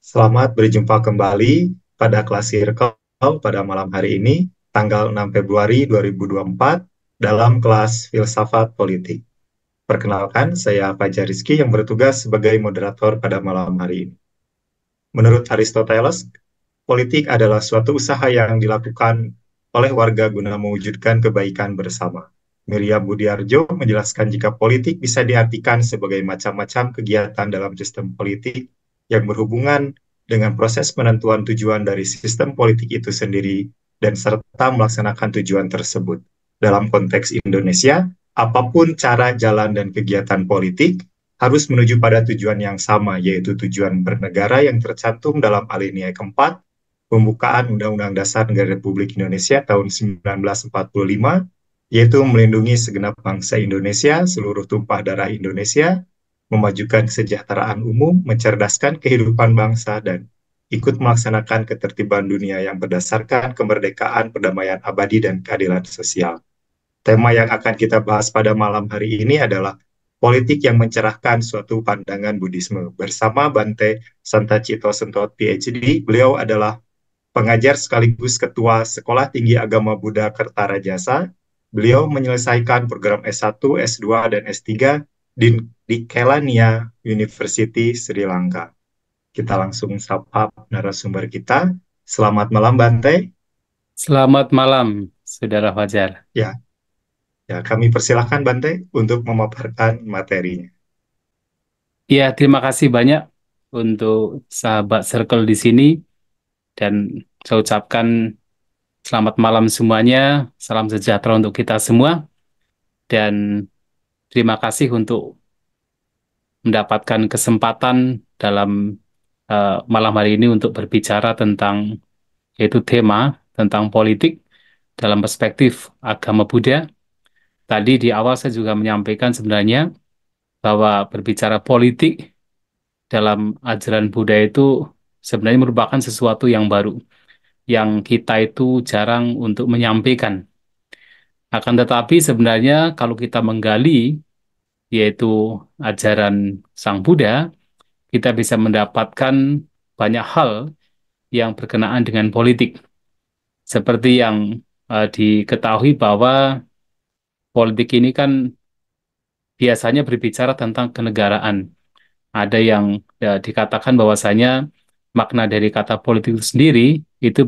Selamat berjumpa kembali pada kelas Circle pada malam hari ini, tanggal 6 Februari 2024, dalam kelas Filsafat Politik. Perkenalkan, saya Fajar Rizky yang bertugas sebagai moderator pada malam hari ini. Menurut Aristoteles, politik adalah suatu usaha yang dilakukan oleh warga guna mewujudkan kebaikan bersama. Miriam Budiarjo menjelaskan jika politik bisa diartikan sebagai macam-macam kegiatan dalam sistem politik yang berhubungan dengan proses penentuan tujuan dari sistem politik itu sendiri dan serta melaksanakan tujuan tersebut. Dalam konteks Indonesia, apapun cara, jalan, dan kegiatan politik, harus menuju pada tujuan yang sama, yaitu tujuan bernegara yang tercantum dalam alinea keempat, pembukaan Undang-Undang Dasar Negara Republik Indonesia tahun 1945, yaitu melindungi segenap bangsa Indonesia, seluruh tumpah darah Indonesia, memajukan kesejahteraan umum, mencerdaskan kehidupan bangsa, dan ikut melaksanakan ketertiban dunia yang berdasarkan kemerdekaan, perdamaian abadi, dan keadilan sosial. Tema yang akan kita bahas pada malam hari ini adalah politik yang mencerahkan suatu pandangan Buddhisme. Bersama Bante Santacito Sentot PhD, beliau adalah pengajar sekaligus ketua Sekolah Tinggi Agama Buddha Kertarajasa. Beliau menyelesaikan program S1, S2, dan S3 di Kelaniya University, Sri Lanka. Kita langsung sapa narasumber kita. Selamat malam, Bante. Selamat malam, Saudara Fajar. Ya, ya, kami persilahkan Bante untuk memaparkan materinya. Ya, terima kasih banyak untuk sahabat Circle di sini dan saya ucapkan selamat malam semuanya, salam sejahtera untuk kita semua dan terima kasih untuk mendapatkan kesempatan dalam malam hari ini untuk berbicara tentang yaitu tema tentang politik dalam perspektif agama Buddha. Tadi di awal saya juga menyampaikan sebenarnya bahwa berbicara politik dalam ajaran Buddha itu sebenarnya merupakan sesuatu yang baru, yang kita itu jarang untuk menyampaikan. Akan tetapi sebenarnya kalau kita menggali, yaitu ajaran Sang Buddha, kita bisa mendapatkan banyak hal yang berkenaan dengan politik. Seperti yang diketahui bahwa politik ini kan biasanya berbicara tentang kenegaraan. Ada yang dikatakan bahwasanya makna dari kata politik itu sendiri itu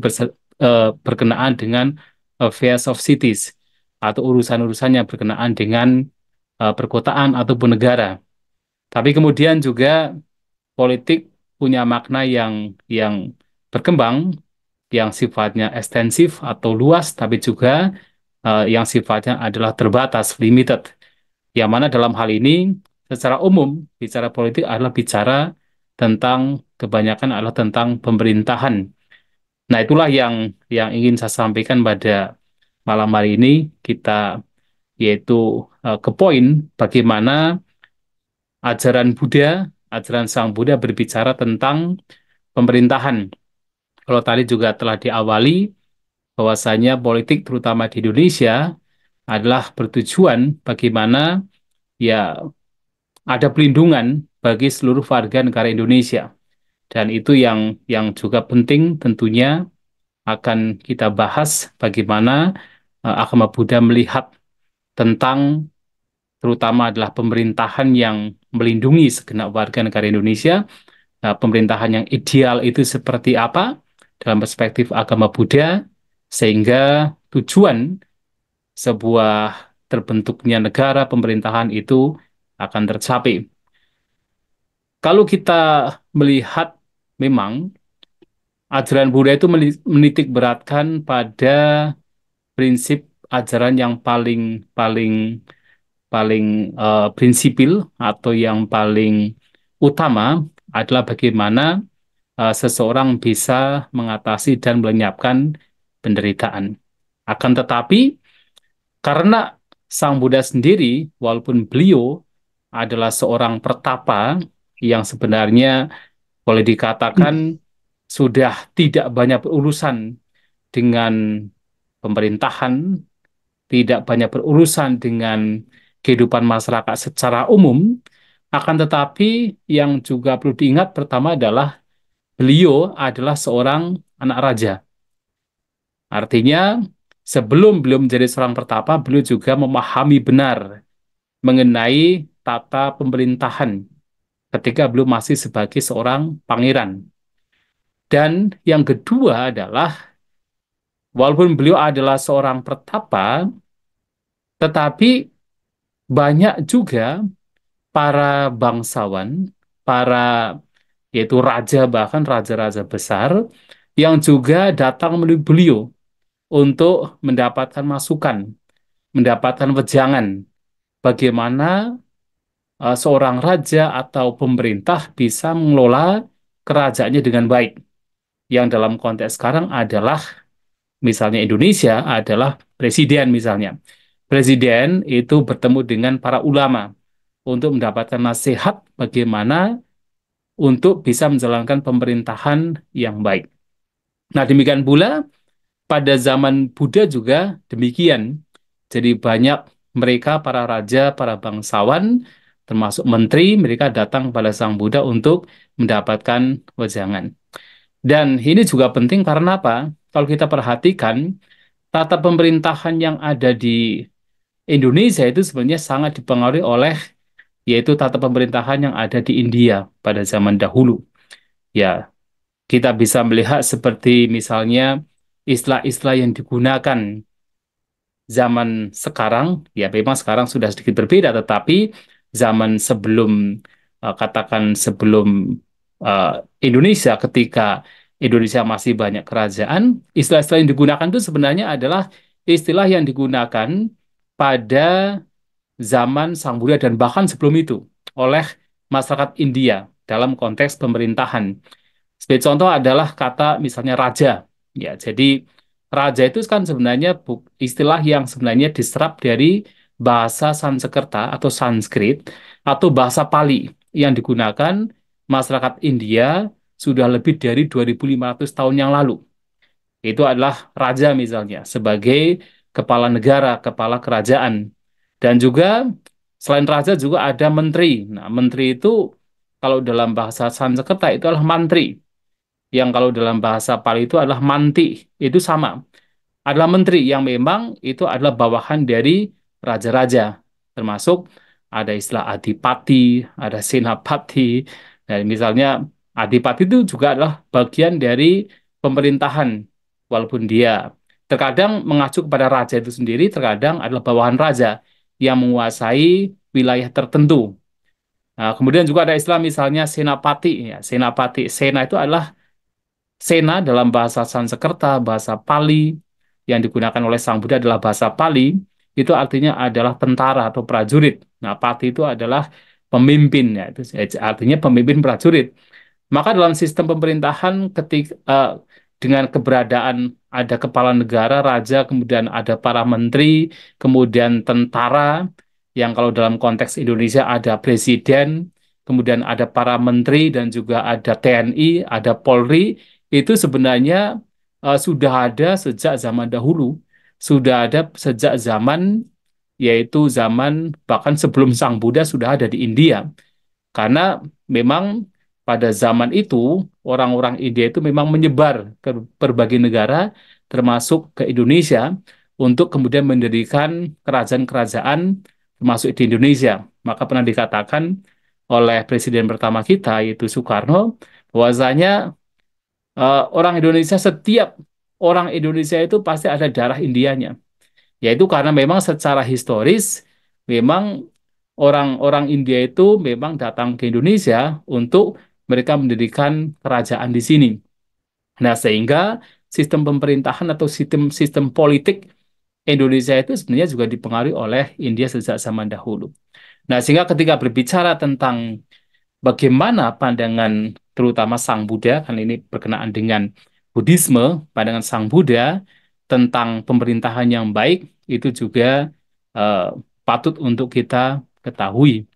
berkenaan dengan affairs of cities atau urusan-urusan yang berkenaan dengan perkotaan ataupun negara. Tapi kemudian juga politik punya makna yang berkembang, yang sifatnya ekstensif atau luas, tapi juga yang sifatnya adalah terbatas, limited. Yang mana dalam hal ini, secara umum, bicara politik adalah bicara tentang, kebanyakan adalah tentang pemerintahan. Nah, itulah yang ingin saya sampaikan pada malam hari ini, kita yaitu ke poin bagaimana ajaran Buddha, ajaran Sang Buddha berbicara tentang pemerintahan. Kalau tadi juga telah diawali, bahwasanya politik terutama di Indonesia adalah bertujuan bagaimana ya ada pelindungan bagi seluruh warga negara Indonesia. Dan itu yang juga penting tentunya akan kita bahas bagaimana agama Buddha melihat tentang terutama adalah pemerintahan yang melindungi segenap warga negara Indonesia. Nah, pemerintahan yang ideal itu seperti apa dalam perspektif agama Buddha, sehingga tujuan sebuah terbentuknya negara pemerintahan itu akan tercapai. Kalau kita melihat memang ajaran Buddha itu menitik beratkan pada prinsip ajaran yang paling paling paling prinsipil atau yang paling utama adalah bagaimana seseorang bisa mengatasi dan melenyapkan penderitaan. Akan tetapi karena Sang Buddha sendiri, walaupun beliau adalah seorang pertapa yang sebenarnya boleh dikatakan sudah tidak banyak berurusan dengan pemerintahan, tidak banyak berurusan dengan kehidupan masyarakat secara umum, akan tetapi yang juga perlu diingat pertama adalah beliau adalah seorang anak raja. Artinya, sebelum beliau menjadi seorang pertapa, beliau juga memahami benar mengenai tata pemerintahan ketika beliau masih sebagai seorang pangeran. Dan yang kedua adalah, walaupun beliau adalah seorang pertapa, tetapi banyak juga para bangsawan, para yaitu raja, bahkan raja-raja besar, yang juga datang menemui beliau untuk mendapatkan masukan, mendapatkan wejangan, bagaimana seorang raja atau pemerintah bisa mengelola kerajaannya dengan baik. Yang dalam konteks sekarang adalah, misalnya Indonesia adalah presiden misalnya. Presiden itu bertemu dengan para ulama untuk mendapatkan nasihat bagaimana untuk bisa menjalankan pemerintahan yang baik. Nah, demikian pula pada zaman Buddha juga demikian. Jadi banyak mereka, para raja, para bangsawan, termasuk menteri, mereka datang pada Sang Buddha untuk mendapatkan wejangan. Dan ini juga penting karena apa? Kalau kita perhatikan, tata pemerintahan yang ada di Indonesia itu sebenarnya sangat dipengaruhi oleh yaitu tata pemerintahan yang ada di India pada zaman dahulu. Ya, kita bisa melihat seperti misalnya istilah-istilah yang digunakan zaman sekarang, ya memang sekarang sudah sedikit berbeda, tetapi zaman sebelum, katakan sebelum eh, Indonesia, ketika Indonesia masih banyak kerajaan, istilah-istilah yang digunakan itu sebenarnya adalah istilah yang digunakan pada zaman Sang Buddha dan bahkan sebelum itu oleh masyarakat India dalam konteks pemerintahan. Sebagai contoh adalah kata misalnya raja. Ya, jadi raja itu kan sebenarnya istilah yang sebenarnya diserap dari bahasa Sanskerta atau Sanskrit atau bahasa Pali yang digunakan masyarakat India sudah lebih dari 2.500 tahun yang lalu. Itu adalah raja misalnya sebagai kepala negara, kepala kerajaan. Dan juga selain raja juga ada menteri. Nah, menteri itu kalau dalam bahasa Sanskerta itu adalah mantri, yang kalau dalam bahasa Pali itu adalah manti, itu sama. Adalah menteri yang memang itu adalah bawahan dari raja-raja, termasuk ada istilah adipati, ada senapati. Dan misalnya adipati itu juga adalah bagian dari pemerintahan, walaupun dia terkadang mengacu kepada raja itu sendiri, terkadang adalah bawahan raja yang menguasai wilayah tertentu. Nah, kemudian juga ada istilah misalnya senapati, ya, senapati. Sena itu adalah Sena dalam bahasa Sanskerta, bahasa Pali, yang digunakan oleh Sang Buddha adalah bahasa Pali, itu artinya adalah tentara atau prajurit. Nah, Pati itu adalah pemimpin, ya, itu artinya pemimpin prajurit. Maka dalam sistem pemerintahan dengan keberadaan ada kepala negara, raja, kemudian ada para menteri, kemudian tentara, yang kalau dalam konteks Indonesia ada presiden, kemudian ada para menteri dan juga ada TNI, ada Polri, itu sebenarnya sudah ada sejak zaman dahulu, sudah ada sejak zaman yaitu zaman bahkan sebelum Sang Buddha sudah ada di India. Karena memang pada zaman itu orang-orang India itu memang menyebar ke berbagai negara termasuk ke Indonesia untuk kemudian mendirikan kerajaan-kerajaan termasuk di Indonesia. Maka pernah dikatakan oleh presiden pertama kita yaitu Soekarno bahwasanya orang Indonesia, setiap orang Indonesia itu pasti ada darah Indianya. Yaitu karena memang secara historis memang orang-orang India itu memang datang ke Indonesia untuk mereka mendirikan kerajaan di sini. Nah, sehingga sistem pemerintahan atau sistem politik Indonesia itu sebenarnya juga dipengaruhi oleh India sejak zaman dahulu. Nah, sehingga ketika berbicara tentang bagaimana pandangan terutama Sang Buddha, kan ini berkenaan dengan Buddhisme, pandangan Sang Buddha tentang pemerintahan yang baik itu juga eh, patut untuk kita ketahui.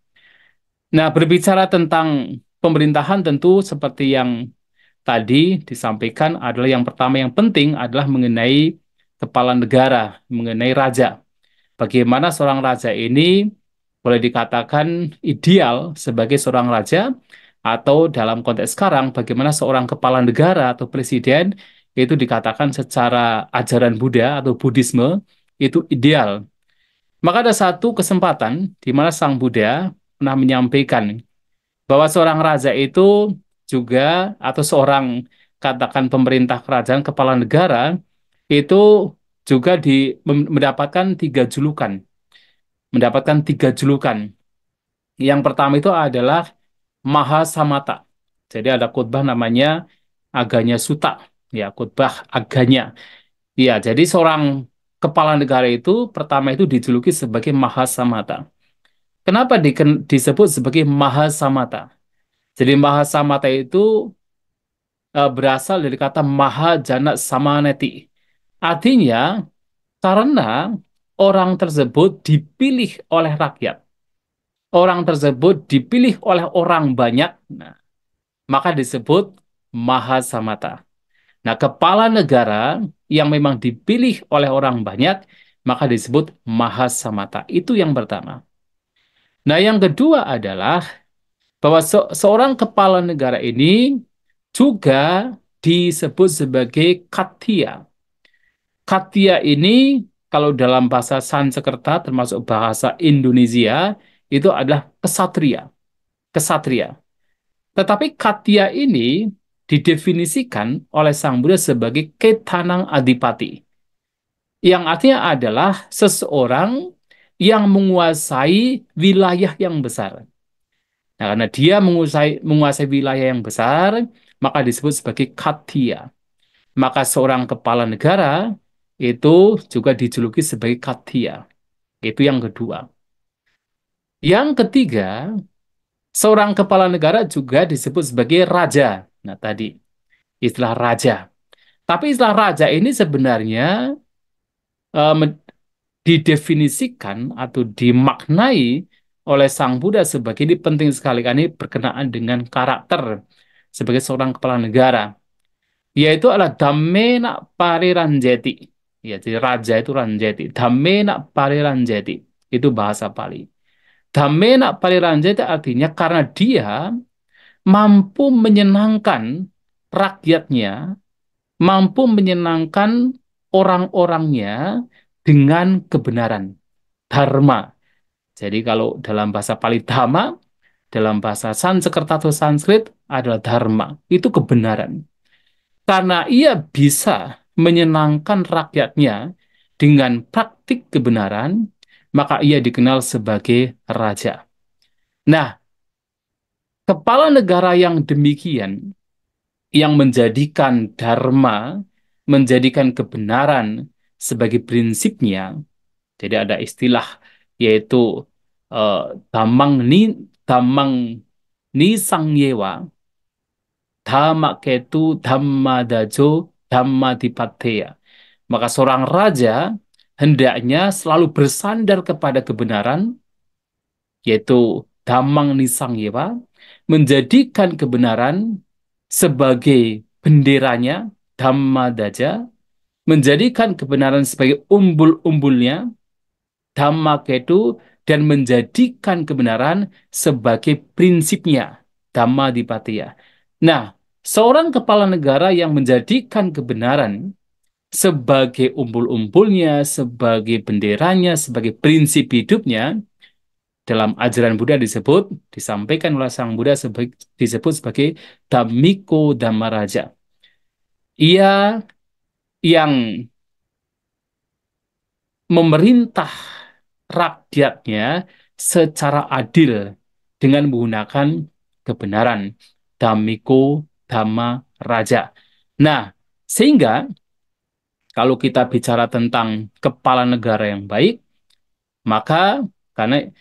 Nah, berbicara tentang pemerintahan tentu seperti yang tadi disampaikan adalah yang pertama yang penting adalah mengenai kepala negara, mengenai raja. Bagaimana seorang raja ini boleh dikatakan ideal sebagai seorang raja Atau dalam konteks sekarang, bagaimana seorang kepala negara atau presiden itu dikatakan secara ajaran Buddha atau Buddhisme itu ideal. Maka ada satu kesempatan di mana Sang Buddha pernah menyampaikan bahwa seorang raja itu juga atau seorang katakan pemerintah kerajaan kepala negara itu juga mendapatkan tiga julukan, mendapatkan tiga julukan. Yang pertama itu adalah Mahasamata. Jadi ada khotbah namanya Aganya Sutta, ya khotbah aganya. Ya, jadi seorang kepala negara itu pertama itu dijuluki sebagai Mahasamata. Kenapa disebut sebagai Mahasamata? Jadi Mahasamata itu berasal dari kata Mahajana Samaneti. Artinya karena orang tersebut dipilih oleh rakyat. Orang tersebut dipilih oleh orang banyak, nah, maka disebut Mahasamata. Nah, kepala negara yang memang dipilih oleh orang banyak, maka disebut Mahasamata. Itu yang pertama. Nah, yang kedua adalah bahwa seorang kepala negara ini juga disebut sebagai Khattiya. Khattiya ini kalau dalam bahasa Sanskerta termasuk bahasa Indonesia itu adalah kesatria. Kesatria. Tetapi Khattiya ini didefinisikan oleh Sang Buddha sebagai Ketanang Adipati. Yang artinya adalah seseorang yang menguasai wilayah yang besar. Nah, karena dia menguasai wilayah yang besar, maka disebut sebagai Khattiya. Maka seorang kepala negara itu juga dijuluki sebagai Khattiya. Itu yang kedua. Yang ketiga, seorang kepala negara juga disebut sebagai raja. Nah, tadi istilah raja. Tapi istilah raja ini sebenarnya eh, me- didefinisikan atau dimaknai oleh Sang Buddha sebagai ini penting sekali karena ini berkenaan dengan karakter sebagai seorang kepala negara, yaitu adalah Dhammena Pariranjeti. Ya, jadi raja itu Ranjeti. Dhammena Pariranjeti. Itu bahasa Pali. Dhammena Pariranjeti artinya karena dia mampu menyenangkan rakyatnya, mampu menyenangkan orang-orangnya dengan kebenaran, dharma. Jadi kalau dalam bahasa Pali dhamma, dalam bahasa Sanskerta atau Sanskrit adalah dharma. Itu kebenaran. Karena ia bisa menyenangkan rakyatnya dengan praktik kebenaran, maka ia dikenal sebagai raja. Nah, kepala negara yang demikian, yang menjadikan dharma, menjadikan kebenaran sebagai prinsipnya, jadi ada istilah yaitu eh, damang ni damang ni sangyewa, dhamma ketu dhamma dajo dhamma dipateya. Maka seorang raja hendaknya selalu bersandar kepada kebenaran, yaitu damang ni sangyewa, menjadikan kebenaran sebagai benderanya, dhamma daja, menjadikan kebenaran sebagai umbul-umbulnya, dhamma ketu, dan menjadikan kebenaran sebagai prinsipnya, dhamma dipatiya. Nah, seorang kepala negara yang menjadikan kebenaran sebagai umbul-umbulnya, sebagai benderanya, sebagai prinsip hidupnya, dalam ajaran Buddha disampaikan oleh Sang Buddha disebut sebagai Dhammiko Dhammaraja. Ia yang memerintah rakyatnya secara adil dengan menggunakan kebenaran. Dhammiko Dhamma Raja. Nah, sehingga kalau kita bicara tentang kepala negara yang baik, maka karena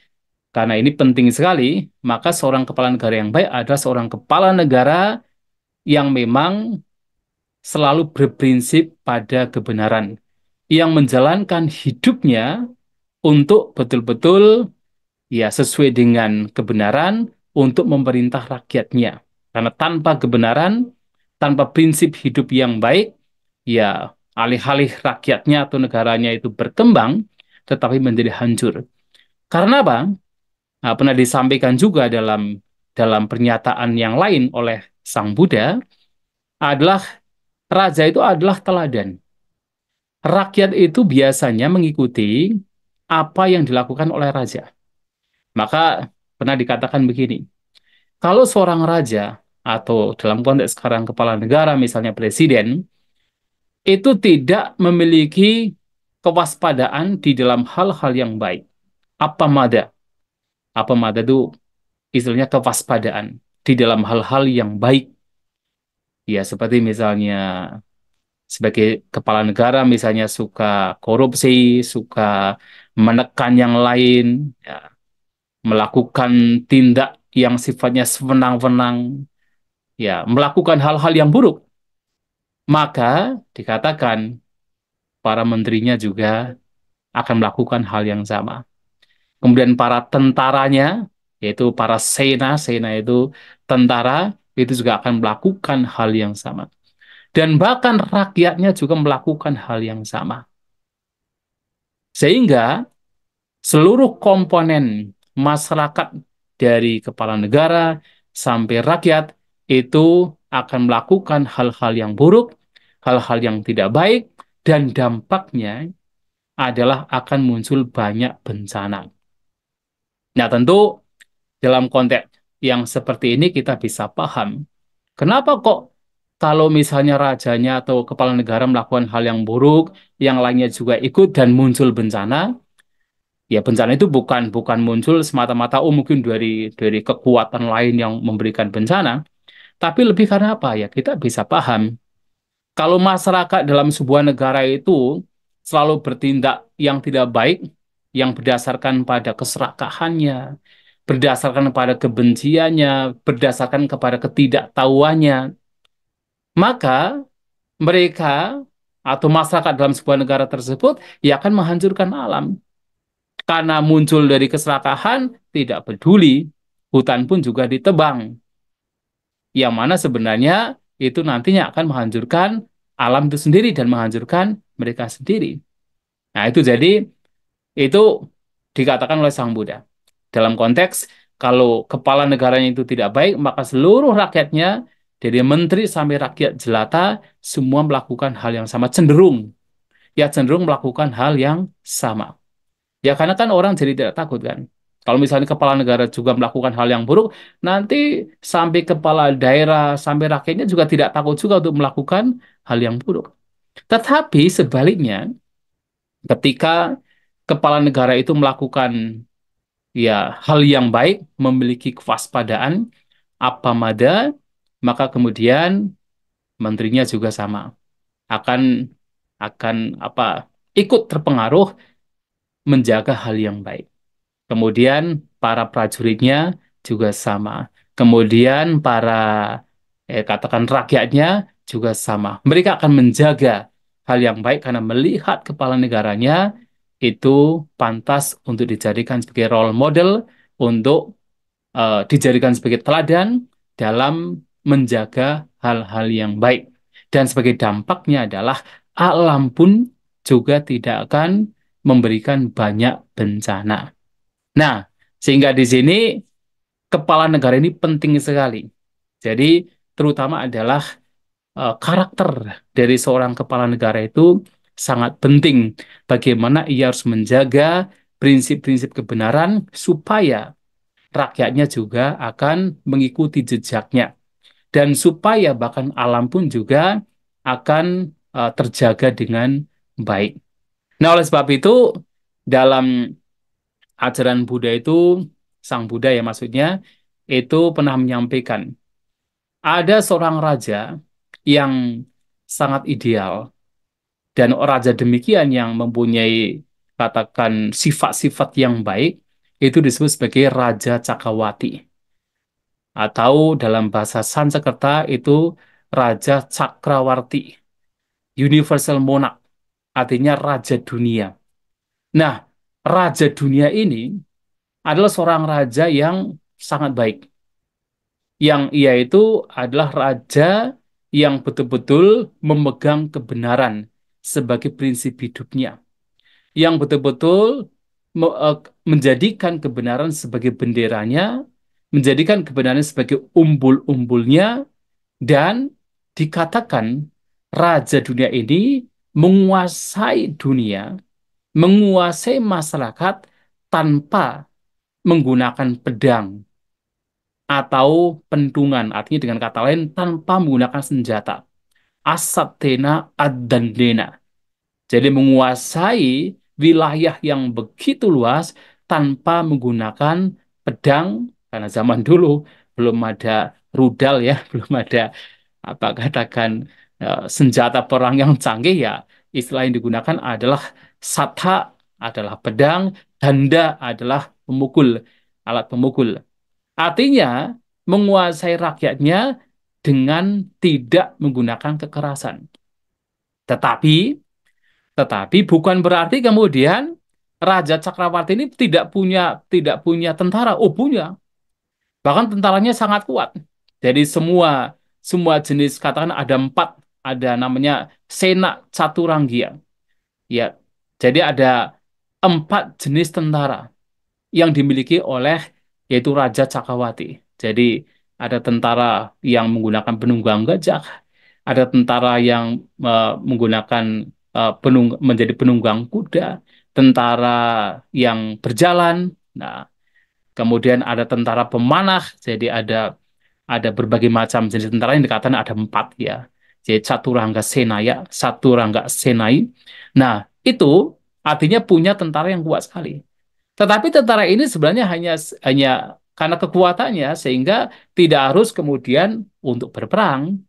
karena ini penting sekali, maka seorang kepala negara yang baik adalah seorang kepala negara yang memang selalu berprinsip pada kebenaran, yang menjalankan hidupnya untuk betul-betul ya sesuai dengan kebenaran untuk memerintah rakyatnya. Karena tanpa kebenaran, tanpa prinsip hidup yang baik, ya alih-alih rakyatnya atau negaranya itu berkembang, tetapi menjadi hancur. Karena apa? Nah, pernah disampaikan juga dalam dalam pernyataan yang lain oleh Sang Buddha adalah raja itu adalah teladan. Rakyat itu biasanya mengikuti apa yang dilakukan oleh raja. Maka pernah dikatakan begini, kalau seorang raja atau dalam konteks sekarang kepala negara, misalnya presiden, itu tidak memiliki kewaspadaan di dalam hal-hal yang baik. Apa mada? Apa mada itu istilahnya kewaspadaan di dalam hal-hal yang baik. Ya, seperti misalnya sebagai kepala negara misalnya suka korupsi, suka menekan yang lain, ya, melakukan tindak yang sifatnya sewenang-wenang, ya, melakukan hal-hal yang buruk, maka dikatakan para menterinya juga akan melakukan hal yang sama. Kemudian para tentaranya, yaitu para sena itu tentara, itu juga akan melakukan hal yang sama. Dan bahkan rakyatnya juga melakukan hal yang sama. Sehingga seluruh komponen masyarakat dari kepala negara sampai rakyat itu akan melakukan hal-hal yang buruk, hal-hal yang tidak baik, dan dampaknya adalah akan muncul banyak bencana. Nah, tentu dalam konteks yang seperti ini kita bisa paham, kenapa kok kalau misalnya rajanya atau kepala negara melakukan hal yang buruk, yang lainnya juga ikut dan muncul bencana, ya bencana itu bukan bukan muncul semata-mata oh mungkin dari kekuatan lain yang memberikan bencana, tapi lebih karena apa ya? Kita bisa paham kalau masyarakat dalam sebuah negara itu selalu bertindak yang tidak baik, yang berdasarkan pada keserakahannya, berdasarkan pada kebenciannya, berdasarkan kepada ketidaktahuannya, maka mereka atau masyarakat dalam sebuah negara tersebut ya akan menghancurkan alam. Karena muncul dari keserakahan, tidak peduli, hutan pun juga ditebang. Yang mana sebenarnya itu nantinya akan menghancurkan alam itu sendiri dan menghancurkan mereka sendiri. Nah, itu jadi itu dikatakan oleh Sang Buddha. Dalam konteks kalau kepala negaranya itu tidak baik, maka seluruh rakyatnya dari menteri sampai rakyat jelata semua melakukan hal yang sama, cenderung melakukan hal yang sama. Ya karena kan orang jadi tidak takut kan. Kalau misalnya kepala negara juga melakukan hal yang buruk, nanti sampai kepala daerah, sampai rakyatnya juga tidak takut juga untuk melakukan hal yang buruk. Tetapi sebaliknya, ketika kepala negara itu melakukan ya hal yang baik, memiliki kewaspadaan, apa mada, maka kemudian menterinya juga sama akan akan apa ikut terpengaruh menjaga hal yang baik. Kemudian para prajuritnya juga sama. Kemudian para katakan rakyatnya juga sama. Mereka akan menjaga hal yang baik karena melihat kepala negaranya itu pantas untuk dijadikan sebagai role model, untuk dijadikan sebagai teladan dalam menjaga hal-hal yang baik. Dan sebagai dampaknya adalah alam pun juga tidak akan memberikan banyak bencana. Nah, sehingga di sini kepala negara ini penting sekali. Jadi, terutama adalah karakter dari seorang kepala negara itu sangat penting. Bagaimana ia harus menjaga prinsip-prinsip kebenaran supaya rakyatnya juga akan mengikuti jejaknya. Dan supaya bahkan alam pun juga akan terjaga dengan baik. Nah, oleh sebab itu, dalam ajaran Buddha itu, Sang Buddha ya maksudnya, itu pernah menyampaikan, ada seorang raja yang sangat ideal, dan raja demikian yang mempunyai, katakan, sifat-sifat yang baik, itu disebut sebagai Raja Cakrawati. Atau dalam bahasa Sanskerta itu Raja Cakrawarti, Universal Monarch, artinya Raja Dunia. Nah, Raja Dunia ini adalah seorang raja yang sangat baik. Yang ia itu adalah raja yang betul-betul memegang kebenaran sebagai prinsip hidupnya. Yang betul-betul me- eh, menjadikan kebenaran sebagai benderanya menjadikan kebenaran sebagai umbul-umbulnya, dan dikatakan raja dunia ini menguasai dunia, menguasai masyarakat tanpa menggunakan pedang atau pentungan. Artinya dengan kata lain, tanpa menggunakan senjata. Asatena ad-dandena. Jadi menguasai wilayah yang begitu luas tanpa menggunakan pedang, karena zaman dulu belum ada rudal ya, belum ada apa katakan senjata perang yang canggih ya. Istilah yang digunakan adalah satha adalah pedang, danda adalah pemukul, alat pemukul. Artinya menguasai rakyatnya dengan tidak menggunakan kekerasan. Tetapi tetapi bukan berarti kemudian Raja Cakrawati ini tidak punya tentara. Oh, punya. Bahkan tentaranya sangat kuat. Jadi semua semua jenis, katakan ada 4, ada namanya Sena Caturanggia. Ya. Jadi ada 4 jenis tentara yang dimiliki oleh yaitu Raja Cakrawati. Jadi ada tentara yang menggunakan penunggang gajah, ada tentara yang menggunakan menjadi penunggang kuda, tentara yang berjalan. Nah, kemudian ada tentara pemanah. Jadi ada berbagai macam jenis tentara yang dikatakan ada 4 ya. Jadi Caturangga Senaya, Caturangga Senai. Nah, itu artinya punya tentara yang kuat sekali. Tetapi tentara ini sebenarnya hanya hanya karena kekuatannya sehingga tidak harus kemudian untuk berperang.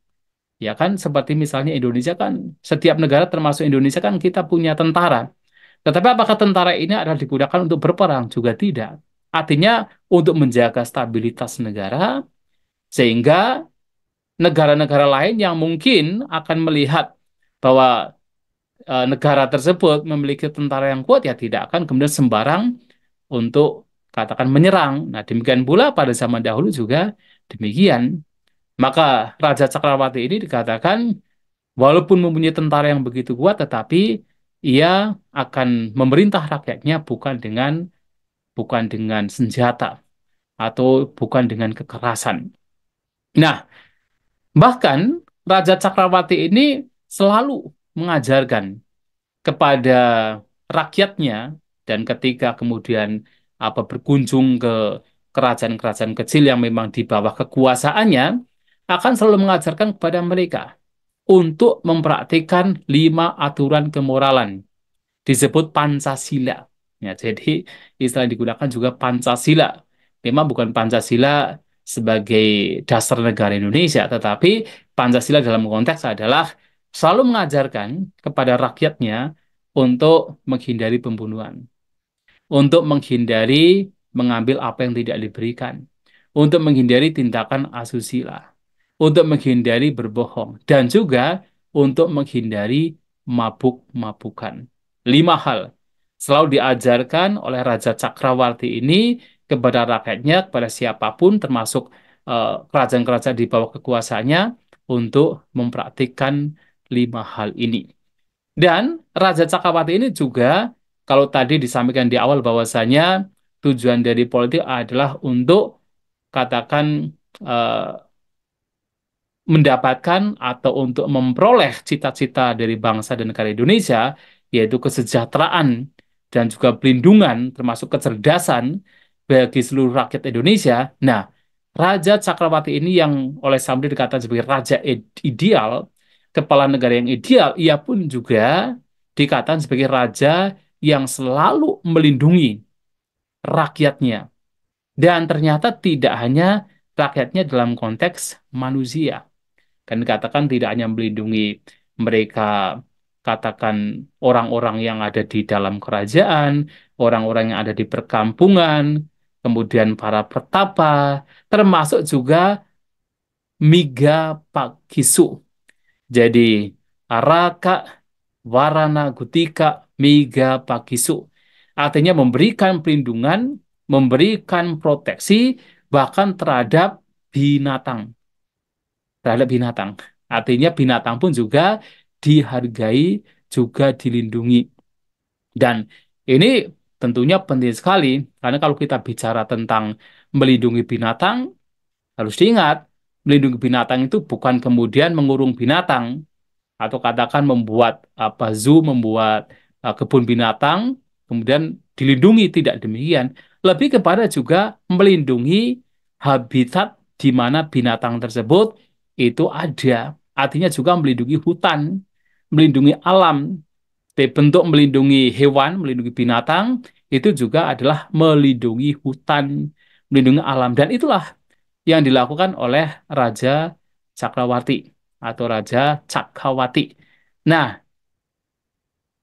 Ya kan, seperti misalnya Indonesia kan, setiap negara termasuk Indonesia kan kita punya tentara. Tetapi apakah tentara ini adalah digunakan untuk berperang? Juga tidak. Artinya untuk menjaga stabilitas negara sehingga negara-negara lain yang mungkin akan melihat bahwa negara tersebut memiliki tentara yang kuat ya tidak akan kemudian sembarang untuk katakan menyerang. Nah, demikian pula pada zaman dahulu juga demikian. Maka Raja Cakrawati ini dikatakan walaupun mempunyai tentara yang begitu kuat, tetapi ia akan memerintah rakyatnya bukan dengan senjata atau bukan dengan kekerasan. Nah, bahkan Raja Cakrawati ini selalu mengajarkan kepada rakyatnya, dan ketika kemudian berkunjung ke kerajaan-kerajaan kecil yang memang di bawah kekuasaannya, akan selalu mengajarkan kepada mereka untuk mempraktikkan 5 aturan kemoralan, disebut Pancasila. Ya, jadi istilah yang digunakan juga Pancasila. Memang bukan Pancasila sebagai dasar negara Indonesia, tetapi Pancasila dalam konteks adalah selalu mengajarkan kepada rakyatnya untuk menghindari pembunuhan, untuk menghindari mengambil apa yang tidak diberikan, untuk menghindari tindakan asusila, untuk menghindari berbohong, dan juga untuk menghindari mabuk-mabukan. 5 hal selalu diajarkan oleh Raja Cakrawati ini kepada rakyatnya, kepada siapapun, termasuk kerajaan-kerajaan di bawah kekuasaannya, untuk mempraktikkan 5 hal ini. Dan Raja Cakrawati ini juga, kalau tadi disampaikan di awal bahwasanya tujuan dari politik adalah untuk katakan eh, mendapatkan atau untuk memperoleh cita-cita dari bangsa dan negara Indonesia, yaitu kesejahteraan dan juga pelindungan, termasuk kecerdasan bagi seluruh rakyat Indonesia. Nah, Raja Cakrawati ini yang oleh Samri dikatakan sebagai raja ideal, kepala negara yang ideal, ia pun juga dikatakan sebagai raja yang selalu melindungi rakyatnya. Dan ternyata tidak hanya rakyatnya dalam konteks manusia. Kan dikatakan tidak hanya melindungi mereka, katakan orang-orang yang ada di dalam kerajaan, orang-orang yang ada di perkampungan, kemudian para petapa, termasuk juga Miga Pakisu. Jadi Araka Warana Gutika Miga Pakisu. Artinya memberikan pelindungan, memberikan proteksi bahkan binatang, terhadap binatang. Artinya binatang pun juga dihargai, juga dilindungi. Dan ini tentunya penting sekali, karena kalau kita bicara tentang melindungi binatang, harus diingat, melindungi binatang itu bukan kemudian mengurung binatang, atau katakan membuat apa zoo, membuat kebun binatang, kemudian dilindungi, tidak demikian. Lebih kepada juga melindungi habitat di mana binatang tersebut itu ada. Artinya juga melindungi hutan, melindungi alam. Bentuk melindungi hewan, melindungi binatang, itu juga adalah melindungi hutan, melindungi alam. Dan itulah yang dilakukan oleh Raja Cakrawati atau Raja Cakrawati. Nah,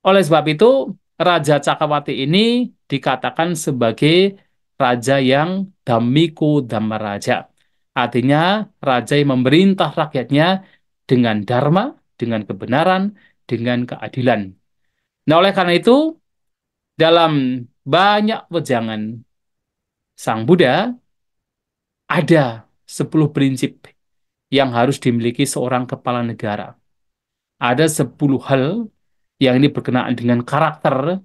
oleh sebab itu, Raja Cakrawati ini dikatakan sebagai raja yang Damiko Dhammaraja. Artinya, raja yang memerintah rakyatnya dengan dharma, dengan kebenaran, dengan keadilan. Nah, oleh karena itu, dalam banyak wejangan Sang Buddha, ada 10 prinsip yang harus dimiliki seorang kepala negara. Ada 10 hal yang ini berkenaan dengan karakter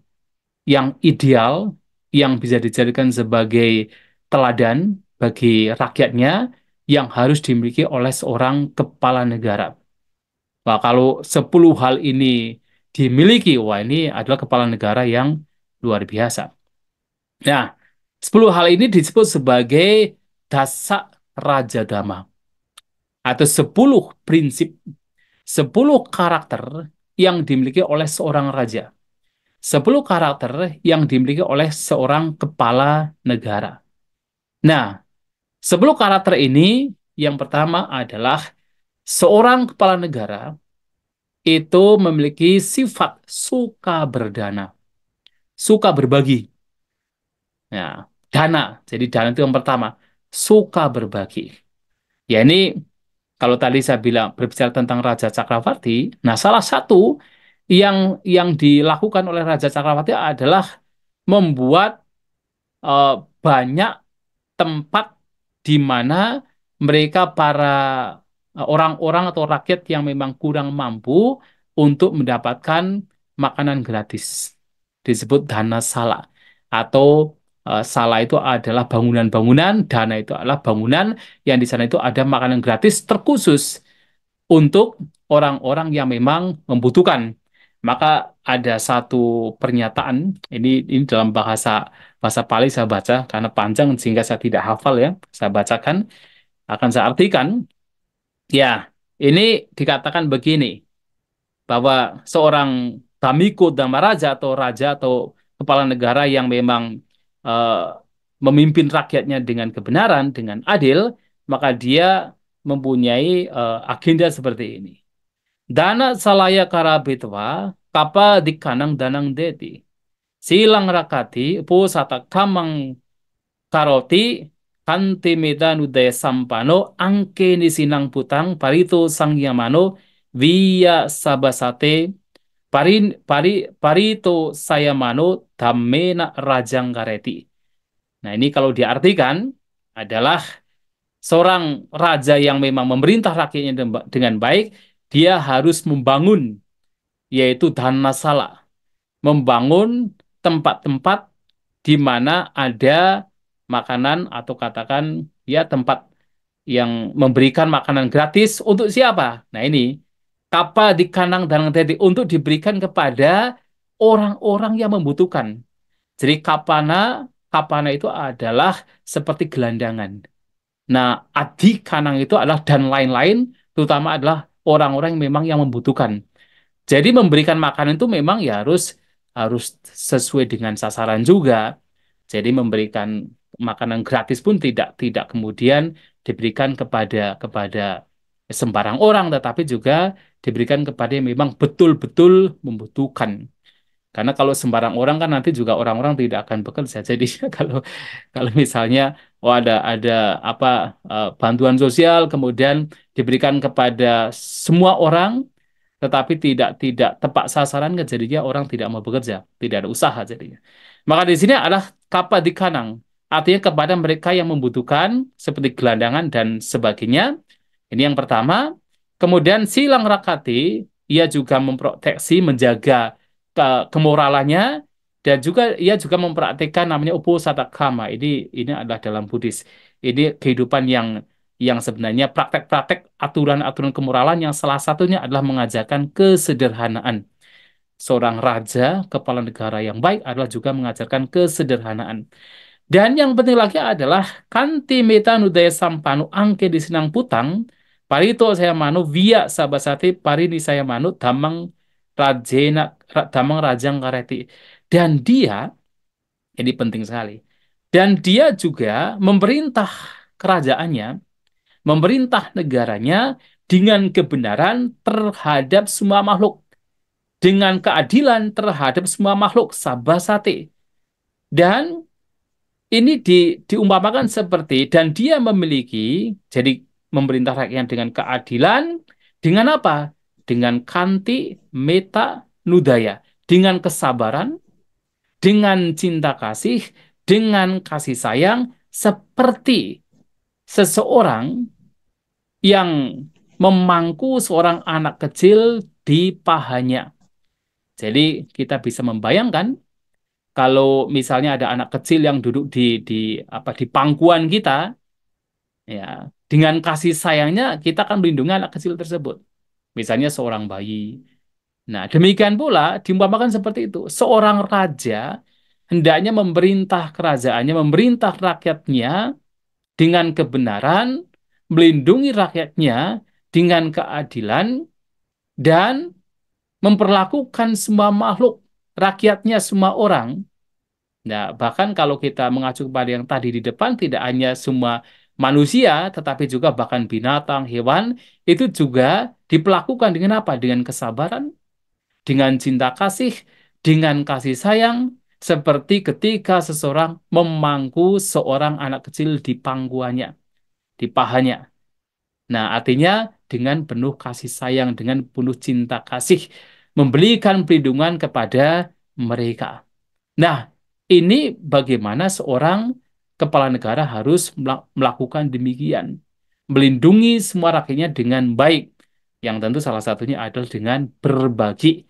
yang ideal, yang bisa dijadikan sebagai teladan bagi rakyatnya, yang harus dimiliki oleh seorang kepala negara. Wah, kalau 10 hal ini dimiliki, wah ini adalah kepala negara yang luar biasa. Nah, 10 hal ini disebut sebagai Dasa Raja Dhamma atau 10 prinsip, 10 karakter yang dimiliki oleh seorang raja. 10 karakter yang dimiliki oleh seorang kepala negara. Nah, 10 karakter ini yang pertama adalah seorang kepala negara itu memiliki sifat suka berdana, suka berbagi. Nah, dana. Jadi dana itu yang pertama, suka berbagi. Ya ini kalau tadi saya bilang berbicara tentang Raja Cakrawati, nah salah satu yang dilakukan oleh Raja Cakrawati adalah membuat eh, banyak tempat di mana mereka para orang-orang atau rakyat yang memang kurang mampu untuk mendapatkan makanan gratis. Disebut dana sala atau sala itu adalah bangunan-bangunan, dana itu adalah bangunan yang di sana itu ada makanan gratis terkhusus untuk orang-orang yang memang membutuhkan. Maka ada satu pernyataan, ini dalam bahasa bahasa Pali saya baca karena panjang sehingga saya tidak hafal ya. Saya bacakan, akan saya artikan. Ya, ini dikatakan begini, bahwa seorang Tamiko Dhamaraja atau raja atau kepala negara yang memang eh, memimpin rakyatnya dengan kebenaran, dengan adil, maka dia mempunyai agenda seperti ini. Dana salaya karabitwa kapa dikanang danang deti. Silang rakati pusata kamang karoti kanti medan udaya sampano angke ni sinang putang parito sang yamano via sabasate parin pari parito sayamano dhammena rajang kareti. Nah, ini kalau diartikan adalah seorang raja yang memang memerintah rakyatnya dengan baik, dia harus membangun yaitu dhanasala, membangun tempat-tempat di mana ada makanan atau katakan ya tempat yang memberikan makanan gratis untuk siapa? Nah ini kapa di kanang dan tadi untuk diberikan kepada orang-orang yang membutuhkan. Jadi kapana itu adalah seperti gelandangan. Nah, adi kanang itu adalah dan lain-lain, terutama adalah orang-orang yang memang yang membutuhkan. Jadi memberikan makanan itu memang ya harus harus sesuai dengan sasaran juga. Jadi memberikan makanan gratis pun tidak kemudian diberikan kepada sembarang orang, tetapi juga diberikan kepada yang memang betul-betul membutuhkan. Karena kalau sembarang orang kan nanti juga orang-orang tidak akan bekerja. Jadi kalau kalau misalnya ada apa bantuan sosial kemudian diberikan kepada semua orang tetapi tidak tepat sasaran kan jadinya orang tidak mau bekerja, tidak ada usaha jadinya. Maka di sini adalah kapa di kanang, artinya kepada mereka yang membutuhkan seperti gelandangan dan sebagainya. Ini yang pertama. Kemudian silang rakati, ia juga memproteksi, menjaga kemoralannya, Dan juga ia juga mempraktikkan namanya Uposatagama. Ini adalah dalam Buddhis. Ini kehidupan yang sebenarnya praktek-praktek aturan-aturan kemoralan yang salah satunya adalah mengajarkan kesederhanaan. Seorang raja, kepala negara yang baik adalah juga mengajarkan kesederhanaan. Dan yang penting lagi adalah kanti meta nudaya sampanu angke di sinang putang parito saya manu via sabasati parini saya manu damang rajena damang rajang kareti. Dan dia ini penting sekali. Dan dia juga memerintah kerajaannya, memerintah negaranya dengan kebenaran terhadap semua makhluk, dengan keadilan terhadap semua makhluk sabasati. Dan ini diumpamakan seperti dan dia memiliki jadi memerintah rakyat dengan keadilan dengan apa? Dengan kanti meta nudaya, dengan kesabaran, dengan cinta kasih, dengan kasih sayang seperti seseorang yang memangku seorang anak kecil di pahanya. Jadi kita bisa membayangkan kalau misalnya ada anak kecil yang duduk di pangkuan kita, ya, dengan kasih sayangnya kita akan melindungi anak kecil tersebut. Misalnya seorang bayi. Nah, demikian pula diumpamakan seperti itu. Seorang raja hendaknya memerintah kerajaannya, memerintah rakyatnya dengan kebenaran, melindungi rakyatnya dengan keadilan, dan memperlakukan semua makhluk, rakyatnya, semua orang. Nah, bahkan kalau kita mengacu kepada yang tadi di depan, tidak hanya semua manusia, tetapi juga bahkan binatang, hewan, itu juga diperlakukan dengan apa? Dengan kesabaran, dengan cinta kasih, dengan kasih sayang, seperti ketika seseorang memangku seorang anak kecil di pangkuannya, di pahanya. Nah, artinya dengan penuh kasih sayang, dengan penuh cinta kasih, memberikan perlindungan kepada mereka. Nah, ini bagaimana seorang kepala negara harus melakukan demikian. Melindungi semua rakyatnya dengan baik. Yang tentu salah satunya adalah dengan berbagi.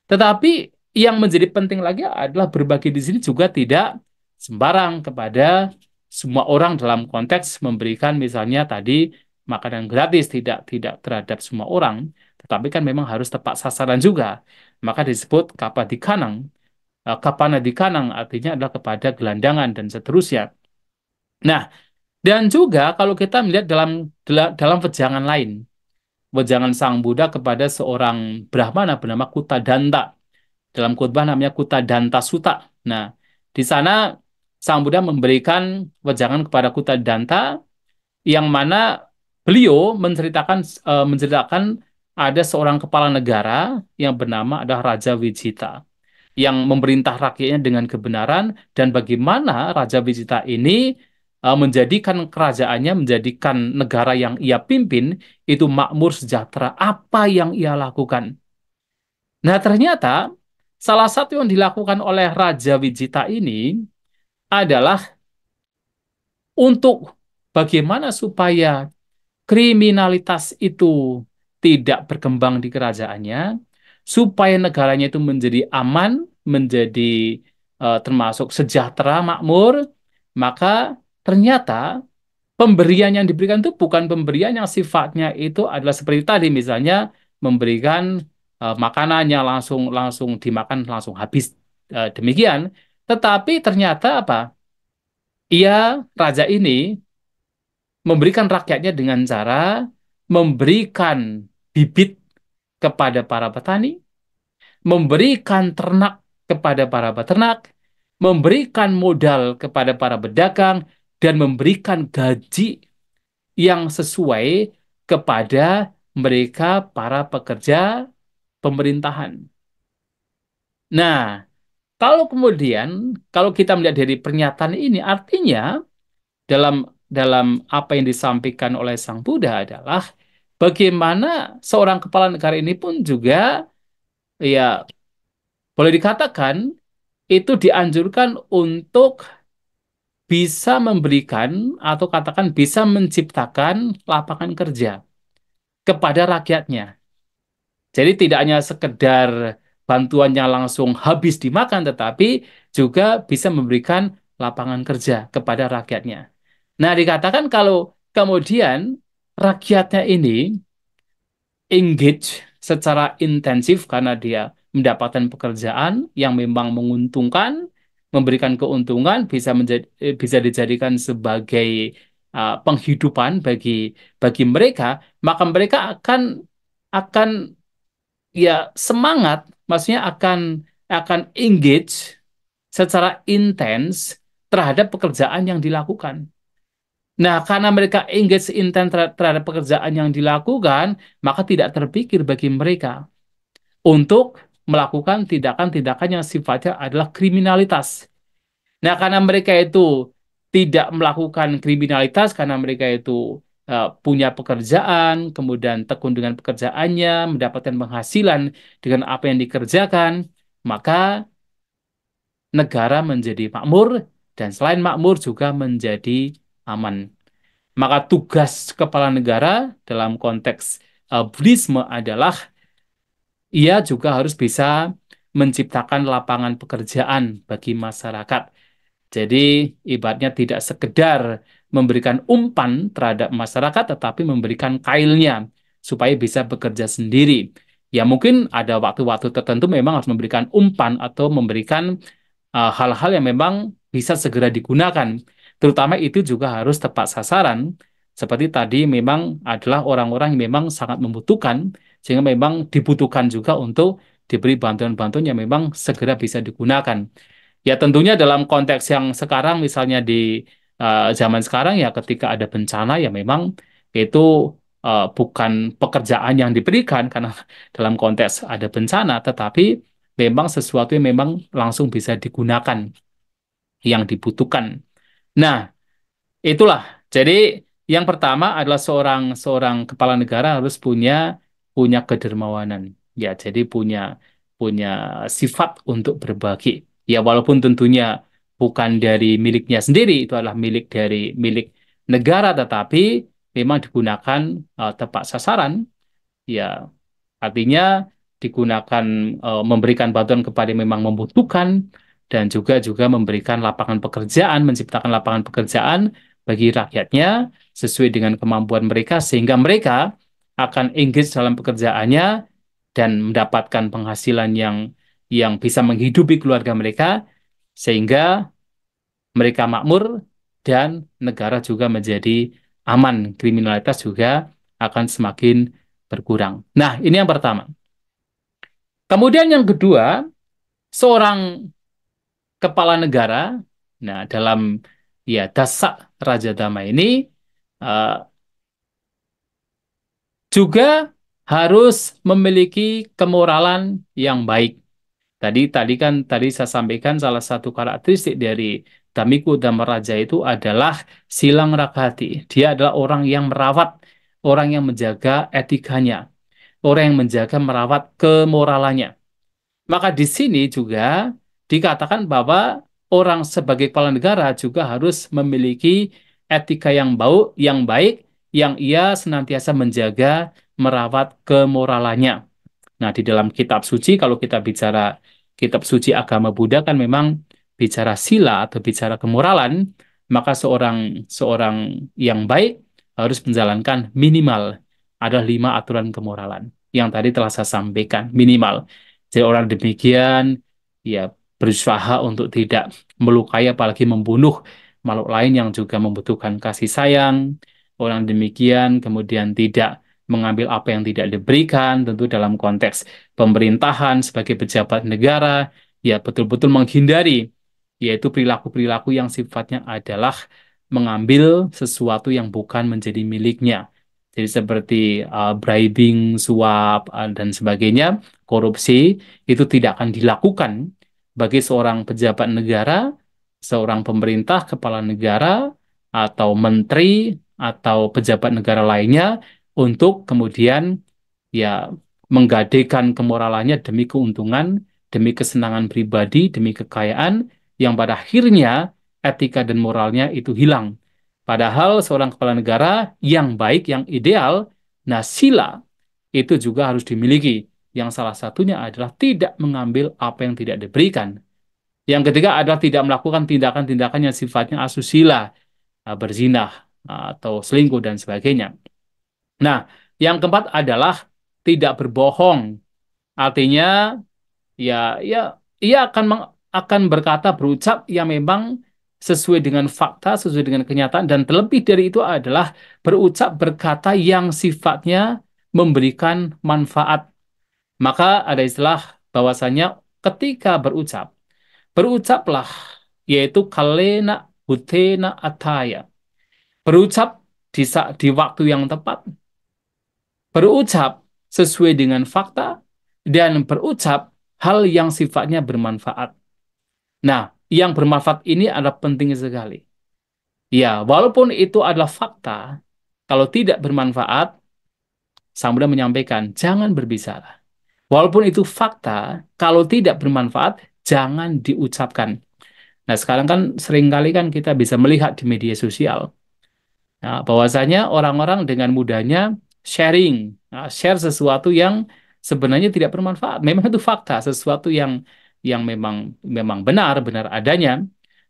Tetapi yang menjadi penting lagi adalah berbagi di sini juga tidak sembarang kepada semua orang dalam konteks memberikan misalnya tadi makanan gratis tidak tidak terhadap semua orang, tetapi kan memang harus tepat sasaran juga. Maka disebut kapadikanang. Kapanadikanang artinya adalah kepada gelandangan dan seterusnya. Nah, dan juga kalau kita melihat dalam wejangan lain, wejangan Sang Buddha kepada seorang Brahmana bernama Kutadanta. Dalam khotbah namanya Kutadanta Sutta. Nah, di sana Sang Buddha memberikan wejangan kepada Kutadanta yang mana beliau menceritakan ada seorang kepala negara yang bernama adalah Raja Wijita yang memerintah rakyatnya dengan kebenaran dan bagaimana Raja Wijita ini menjadikan kerajaannya, menjadikan negara yang ia pimpin itu makmur sejahtera. Apa yang ia lakukan? Nah, ternyata salah satu yang dilakukan oleh Raja Wijita ini adalah untuk bagaimana supaya kriminalitas itu tidak berkembang di kerajaannya, supaya negaranya itu menjadi aman, menjadi termasuk sejahtera, makmur, maka ternyata pemberian yang diberikan itu bukan pemberian yang sifatnya itu adalah seperti tadi, misalnya memberikan makanannya langsung langsung dimakan langsung habis demikian, tetapi ternyata apa? Ia raja ini memberikan rakyatnya dengan cara memberikan bibit kepada para petani, memberikan ternak kepada para peternak, memberikan modal kepada para pedagang, dan memberikan gaji yang sesuai kepada mereka para pekerja pemerintahan. Nah, kalau kemudian kalau kita melihat dari pernyataan ini artinya dalam dalam apa yang disampaikan oleh Sang Buddha adalah bagaimana seorang kepala negara ini pun juga ya boleh dikatakan itu dianjurkan untuk bisa memberikan atau katakan bisa menciptakan lapangan kerja kepada rakyatnya. Jadi tidak hanya sekedar bantuannya langsung habis dimakan, tetapi juga bisa memberikan lapangan kerja kepada rakyatnya. Nah, dikatakan kalau kemudian rakyatnya ini engage secara intensif karena dia mendapatkan pekerjaan yang memang menguntungkan, memberikan keuntungan, bisa dijadikan sebagai penghidupan bagi bagi mereka, maka mereka akan ya semangat, maksudnya akan engage secara intens terhadap pekerjaan yang dilakukan. Nah, karena mereka engage intens terhadap pekerjaan yang dilakukan, maka tidak terpikir bagi mereka untuk melakukan tindakan-tindakan yang sifatnya adalah kriminalitas. Nah, karena mereka itu tidak melakukan kriminalitas, karena mereka itu punya pekerjaan, kemudian tekun dengan pekerjaannya, mendapatkan penghasilan dengan apa yang dikerjakan, maka negara menjadi makmur, dan selain makmur juga menjadi aman. Maka tugas kepala negara dalam konteks Buddhisme adalah ia juga harus bisa menciptakan lapangan pekerjaan bagi masyarakat. Jadi ibaratnya tidak sekedar memberikan umpan terhadap masyarakat, tetapi memberikan kailnya supaya bisa bekerja sendiri. Ya mungkin ada waktu-waktu tertentu memang harus memberikan umpan atau memberikan hal-hal yang memang bisa segera digunakan. Terutama itu juga harus tepat sasaran. Seperti tadi memang adalah orang-orang yang memang sangat membutuhkan, sehingga memang dibutuhkan juga untuk diberi bantuan-bantuan yang memang segera bisa digunakan. Ya tentunya dalam konteks yang sekarang, misalnya di zaman sekarang ya ketika ada bencana ya memang itu bukan pekerjaan yang diberikan karena dalam konteks ada bencana, tetapi memang sesuatu yang memang langsung bisa digunakan yang dibutuhkan. Nah, itulah. Jadi yang pertama adalah seorang seorang kepala negara harus punya punya kedermawanan. Ya, jadi punya punya sifat untuk berbagi. Ya, walaupun tentunya bukan dari miliknya sendiri, itu adalah milik negara, tetapi memang digunakan tepat sasaran. Ya, artinya digunakan memberikan bantuan kepada yang memang membutuhkan, dan juga memberikan lapangan pekerjaan, menciptakan lapangan pekerjaan bagi rakyatnya sesuai dengan kemampuan mereka, sehingga mereka akan engage dalam pekerjaannya dan mendapatkan penghasilan yang bisa menghidupi keluarga mereka, sehingga mereka makmur dan negara juga menjadi aman, kriminalitas juga akan semakin berkurang. Nah, ini yang pertama. Kemudian yang kedua, seorang kepala negara, nah dalam ya Dasak Raja Dhamma ini eh, juga harus memiliki kemoralan yang baik. Tadi saya sampaikan salah satu karakteristik dari Damiku Dhamaraja itu adalah silang rakati. Dia adalah orang yang merawat, orang yang menjaga etikanya, orang yang menjaga merawat kemoralannya. Maka di sini juga dikatakan bahwa orang sebagai kepala negara juga harus memiliki etika yang baik, yang ia senantiasa menjaga, merawat kemoralannya. Nah, di dalam kitab suci, kalau kita bicara kitab suci agama Buddha kan memang bicara sila atau bicara kemoralan, maka seorang seorang yang baik harus menjalankan minimal ada 5 aturan kemoralan yang tadi telah saya sampaikan minimal. Jadi orang demikian ya berusaha untuk tidak melukai apalagi membunuh makhluk lain yang juga membutuhkan kasih sayang. Orang demikian kemudian tidak mengambil apa yang tidak diberikan, tentu dalam konteks pemerintahan sebagai pejabat negara, ya betul-betul menghindari, yaitu perilaku-perilaku yang sifatnya adalah mengambil sesuatu yang bukan menjadi miliknya. Jadi seperti bribing, suap, dan sebagainya, korupsi, itu tidak akan dilakukan bagi seorang pejabat negara, seorang pemerintah, kepala negara, atau menteri, atau pejabat negara lainnya, untuk kemudian ya menggadaikan kemoralannya demi keuntungan, demi kesenangan pribadi, demi kekayaan, yang pada akhirnya etika dan moralnya itu hilang. Padahal seorang kepala negara yang baik, yang ideal, nah sila itu juga harus dimiliki, yang salah satunya adalah tidak mengambil apa yang tidak diberikan. Yang ketiga adalah tidak melakukan tindakan-tindakan yang sifatnya asusila, berzinah, atau selingkuh dan sebagainya. Nah, yang keempat adalah tidak berbohong. Artinya ya ya ia akan berkata berucap yang memang sesuai dengan fakta, sesuai dengan kenyataan, dan terlebih dari itu adalah berucap berkata yang sifatnya memberikan manfaat. Maka ada istilah bahwasanya ketika berucap, berucaplah yaitu kalena butena ataya. Berucap di waktu yang tepat, berucap sesuai dengan fakta, dan berucap hal yang sifatnya bermanfaat. Nah, yang bermanfaat ini adalah penting sekali. Ya, walaupun itu adalah fakta, kalau tidak bermanfaat, Sang Buddha menyampaikan, jangan berbicara. Walaupun itu fakta, kalau tidak bermanfaat, jangan diucapkan. Nah, sekarang kan seringkali kan kita bisa melihat di media sosial, nah, bahwasanya orang-orang dengan mudahnya sharing, share sesuatu yang sebenarnya tidak bermanfaat. Memang itu fakta, sesuatu yang memang memang benar, benar adanya.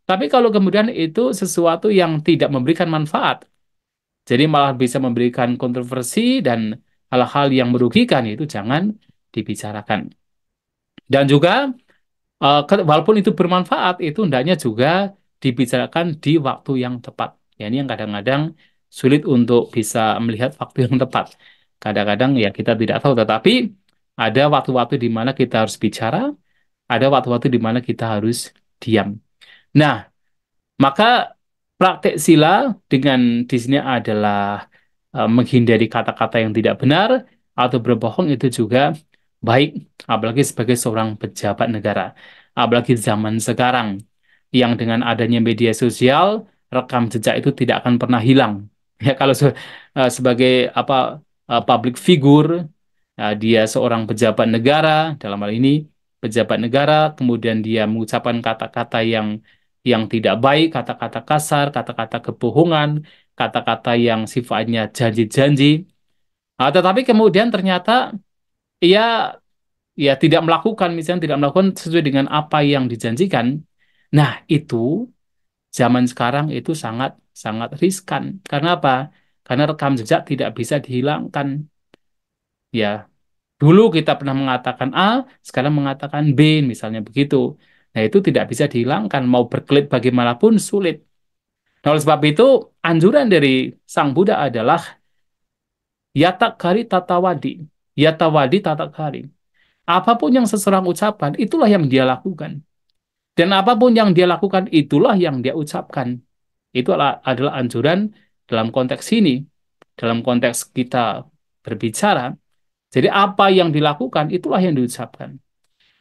Tapi kalau kemudian itu sesuatu yang tidak memberikan manfaat, jadi malah bisa memberikan kontroversi dan hal-hal yang merugikan, itu jangan dibicarakan. Dan juga walaupun itu bermanfaat, itu hendaknya juga dibicarakan di waktu yang tepat. Ya, ini yang kadang-kadang sulit untuk bisa melihat waktu yang tepat. Kadang-kadang ya kita tidak tahu, tetapi ada waktu-waktu di mana kita harus bicara, ada waktu-waktu di mana kita harus diam. Nah, maka praktek sila dengan di sini adalah menghindari kata-kata yang tidak benar atau berbohong itu juga baik, apalagi sebagai seorang pejabat negara, apalagi zaman sekarang yang dengan adanya media sosial, rekam jejak itu tidak akan pernah hilang. Ya kalau sebagai apa public figure, dia seorang pejabat negara, dalam hal ini pejabat negara, kemudian dia mengucapkan kata-kata yang tidak baik, kata-kata kasar, kata-kata kebohongan, kata-kata yang sifatnya janji-janji. Tetapi kemudian ternyata ia ya tidak melakukan, misalnya tidak melakukan sesuai dengan apa yang dijanjikan. Nah, itu zaman sekarang itu sangat sangat riskan. Karena apa? Karena rekam jejak tidak bisa dihilangkan. Ya, dulu kita pernah mengatakan A, sekarang mengatakan B, misalnya begitu. Nah, itu tidak bisa dihilangkan. Mau berkelit bagaimanapun sulit. Nah, oleh sebab itu, anjuran dari Sang Buddha adalah yatakari tatawadi. Yatawadi tatakari. Apapun yang seseorang ucapkan, itulah yang dia lakukan. Dan apapun yang dia lakukan, itulah yang dia ucapkan. Itu adalah anjuran dalam konteks ini. Dalam konteks kita berbicara, jadi apa yang dilakukan, itulah yang diucapkan.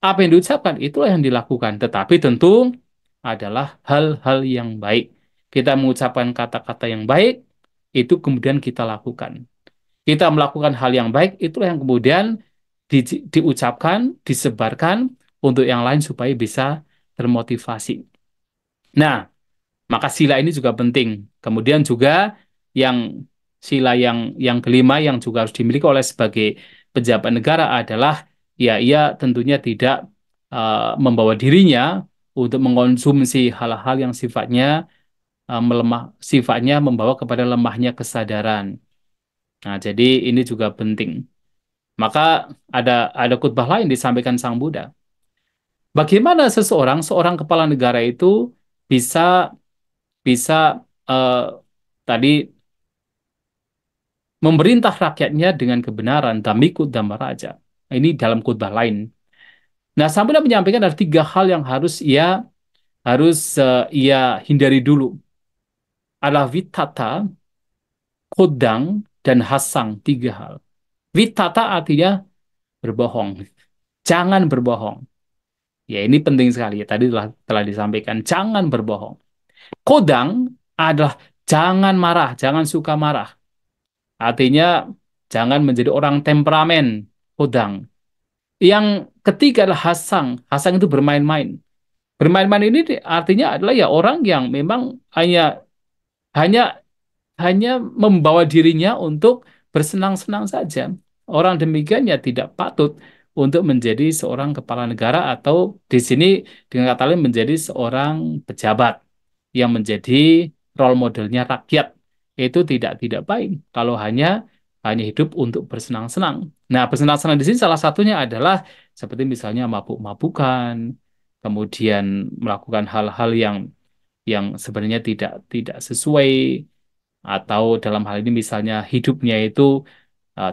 Apa yang diucapkan, itulah yang dilakukan. Tetapi tentu adalah hal-hal yang baik. Kita mengucapkan kata-kata yang baik, itu kemudian kita lakukan. Kita melakukan hal yang baik, itulah yang kemudian diucapkan, disebarkan untuk yang lain supaya bisa termotivasi. Nah, maka sila ini juga penting. Kemudian juga yang sila yang kelima yang juga harus dimiliki oleh sebagai pejabat negara adalah ya ia tentunya tidak membawa dirinya untuk mengkonsumsi hal-hal yang sifatnya melemah, sifatnya membawa kepada lemahnya kesadaran. Nah, jadi ini juga penting. Maka ada khutbah lain disampaikan Sang Buddha. Bagaimana seorang kepala negara itu bisa bisa eh, tadi memerintah rakyatnya dengan kebenaran, damikut raja. Ini dalam khutbah lain. Nah, Sang Buddha menyampaikan ada tiga hal yang harus ia hindari dulu. Adalah vitata, kodang, dan hasang. Tiga hal. Vitata artinya berbohong. Jangan berbohong. Ya, ini penting sekali. Ya, tadi telah disampaikan. Jangan berbohong. Kodang adalah jangan marah, jangan suka marah. Artinya jangan menjadi orang temperamen, kodang. Yang ketiga adalah hasang. Hasang itu bermain-main. Bermain-main ini artinya adalah ya orang yang memang hanya hanya hanya membawa dirinya untuk bersenang-senang saja. Orang demikian ya tidak patut untuk menjadi seorang kepala negara atau di sini dengan kata lain menjadi seorang pejabat yang menjadi role modelnya rakyat. Itu tidak baik kalau hanya hidup untuk bersenang-senang. Nah, bersenang-senang di sini salah satunya adalah seperti misalnya mabuk-mabukan, kemudian melakukan hal-hal yang sebenarnya tidak tidak sesuai, atau dalam hal ini misalnya hidupnya itu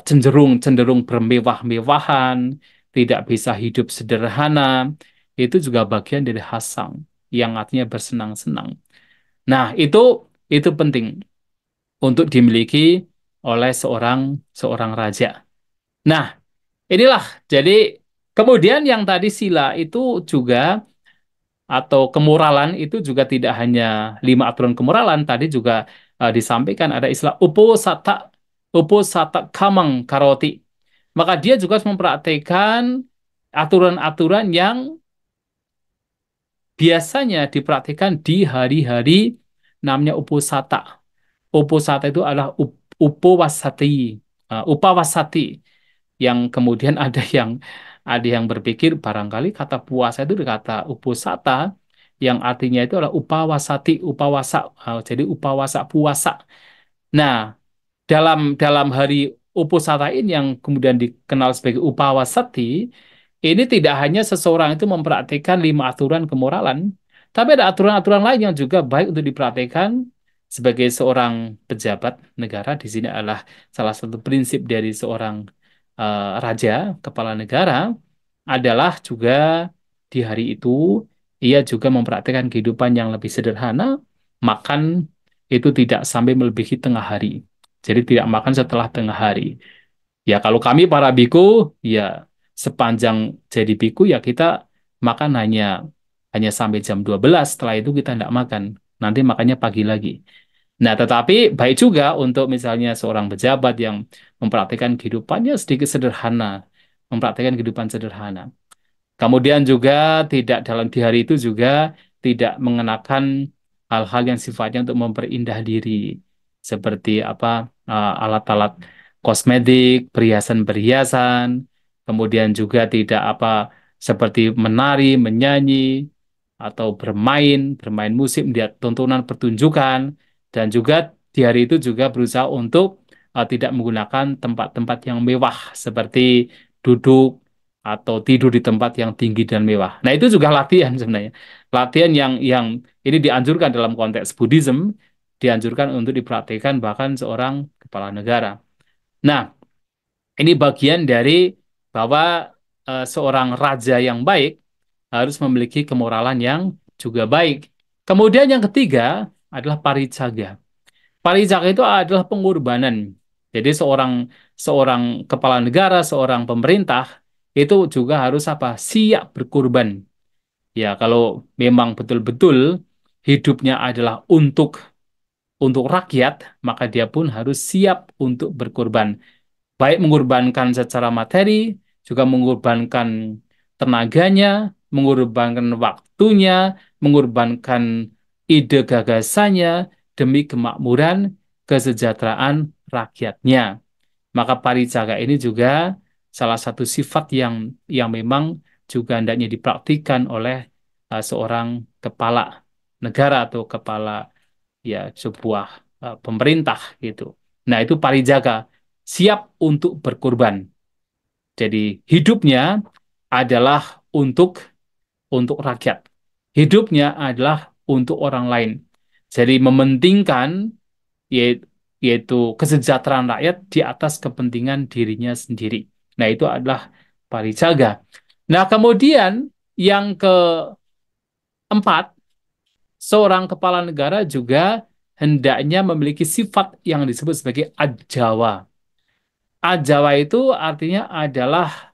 cenderung cenderung bermewah-mewahan, tidak bisa hidup sederhana. Itu juga bagian dari hasang yang artinya bersenang-senang. Nah, itu penting untuk dimiliki oleh seorang seorang raja. Nah, inilah jadi kemudian yang tadi sila itu juga atau kemoralan itu juga tidak hanya 5 aturan kemoralan, tadi juga disampaikan ada istilah upo sata kamang karoti. Maka dia juga harus mempraktekkan aturan-aturan yang biasanya dipraktikkan di hari-hari namanya uposata. Uposata itu adalah upawasati, upawasati, yang kemudian ada yang berpikir barangkali kata puasa itu kata uposata yang artinya itu adalah upawasati, upawasa, jadi upawasa puasa. Nah, dalam dalam hari Uposata'in yang kemudian dikenal sebagai Upawasati, ini tidak hanya seseorang itu mempraktikkan 5 aturan kemoralan, tapi ada aturan-aturan lain yang juga baik untuk diperhatikan sebagai seorang pejabat negara. Di sini adalah salah satu prinsip dari seorang raja, kepala negara, adalah juga di hari itu ia juga mempraktikkan kehidupan yang lebih sederhana, makan itu tidak sampai melebihi tengah hari. Jadi tidak makan setelah tengah hari. Ya kalau kami para biku, ya sepanjang jadi biku ya kita makan hanya hanya sampai jam 12. Setelah itu kita tidak makan. Nanti makannya pagi lagi. Nah, tetapi baik juga untuk misalnya seorang pejabat yang mempraktikkan kehidupannya sedikit sederhana, mempraktikkan kehidupan sederhana. Kemudian juga tidak dalam di hari itu juga tidak mengenakan hal-hal yang sifatnya untuk memperindah diri, seperti apa alat-alat kosmetik, perhiasan-perhiasan, kemudian juga tidak apa seperti menari, menyanyi, atau bermain musik, melihat tontonan pertunjukan, dan juga di hari itu juga berusaha untuk tidak menggunakan tempat-tempat yang mewah seperti duduk atau tidur di tempat yang tinggi dan mewah. Nah, itu juga latihan sebenarnya. Latihan yang ini dianjurkan dalam konteks Buddhism, dianjurkan untuk diperhatikan bahkan seorang kepala negara. Nah, ini bagian dari bahwa seorang raja yang baik harus memiliki kemoralan yang juga baik. Kemudian yang ketiga adalah paricaga. Paricaga itu adalah pengorbanan. Jadi seorang seorang kepala negara, seorang pemerintah itu juga harus apa? Siap berkorban. Ya, kalau memang betul-betul hidupnya adalah untuk rakyat, maka dia pun harus siap untuk berkorban. Baik mengorbankan secara materi, juga mengorbankan tenaganya, mengorbankan waktunya, mengorbankan ide gagasannya demi kemakmuran, kesejahteraan rakyatnya. Maka paricaga ini juga salah satu sifat yang memang juga hendaknya dipraktikkan oleh seorang kepala negara atau kepala ya sebuah pemerintah gitu. Nah, itu parijaga, siap untuk berkorban. Jadi hidupnya adalah untuk rakyat. Hidupnya adalah untuk orang lain. Jadi mementingkan yaitu kesejahteraan rakyat di atas kepentingan dirinya sendiri. Nah, itu adalah parijaga. Nah, kemudian yang keempat, seorang kepala negara juga hendaknya memiliki sifat yang disebut sebagai ajawa. Ajawa itu artinya adalah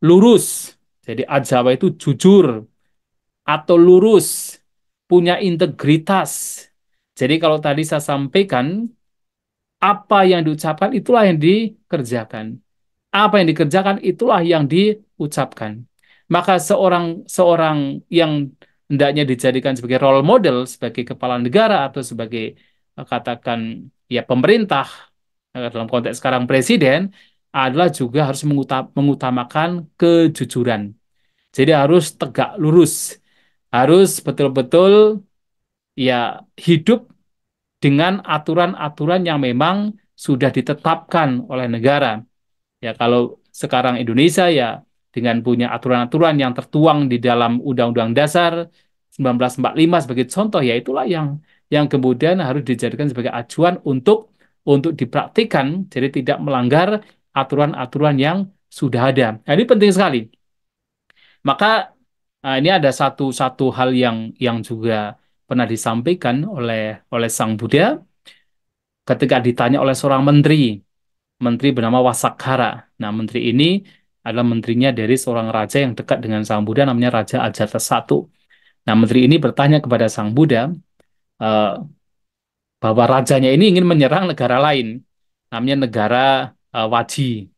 lurus. Jadi ajawa itu jujur atau lurus, punya integritas. Jadi kalau tadi saya sampaikan, apa yang diucapkan itulah yang dikerjakan. Apa yang dikerjakan itulah yang diucapkan. Maka seorang seorang yang hendaknya dijadikan sebagai role model, sebagai kepala negara atau sebagai katakan ya pemerintah dalam konteks sekarang presiden adalah juga harus mengutamakan kejujuran. Jadi harus tegak lurus, harus betul-betul ya hidup dengan aturan-aturan yang memang sudah ditetapkan oleh negara. Ya, kalau sekarang Indonesia ya dengan punya aturan-aturan yang tertuang di dalam Undang-Undang Dasar 1945 sebagai contoh, ya itulah yang kemudian harus dijadikan sebagai acuan untuk dipraktikkan, jadi tidak melanggar aturan-aturan yang sudah ada. Nah, ini penting sekali. Maka ini ada satu hal yang juga pernah disampaikan oleh oleh Sang Buddha ketika ditanya oleh seorang menteri bernama Wasakhara. Nah, menteri ini adalah menterinya dari seorang raja yang dekat dengan Sang Buddha, namanya Raja Ajatasattu. Nah, menteri ini bertanya kepada Sang Buddha eh, bahwa rajanya ini ingin menyerang negara lain, namanya negara Waji.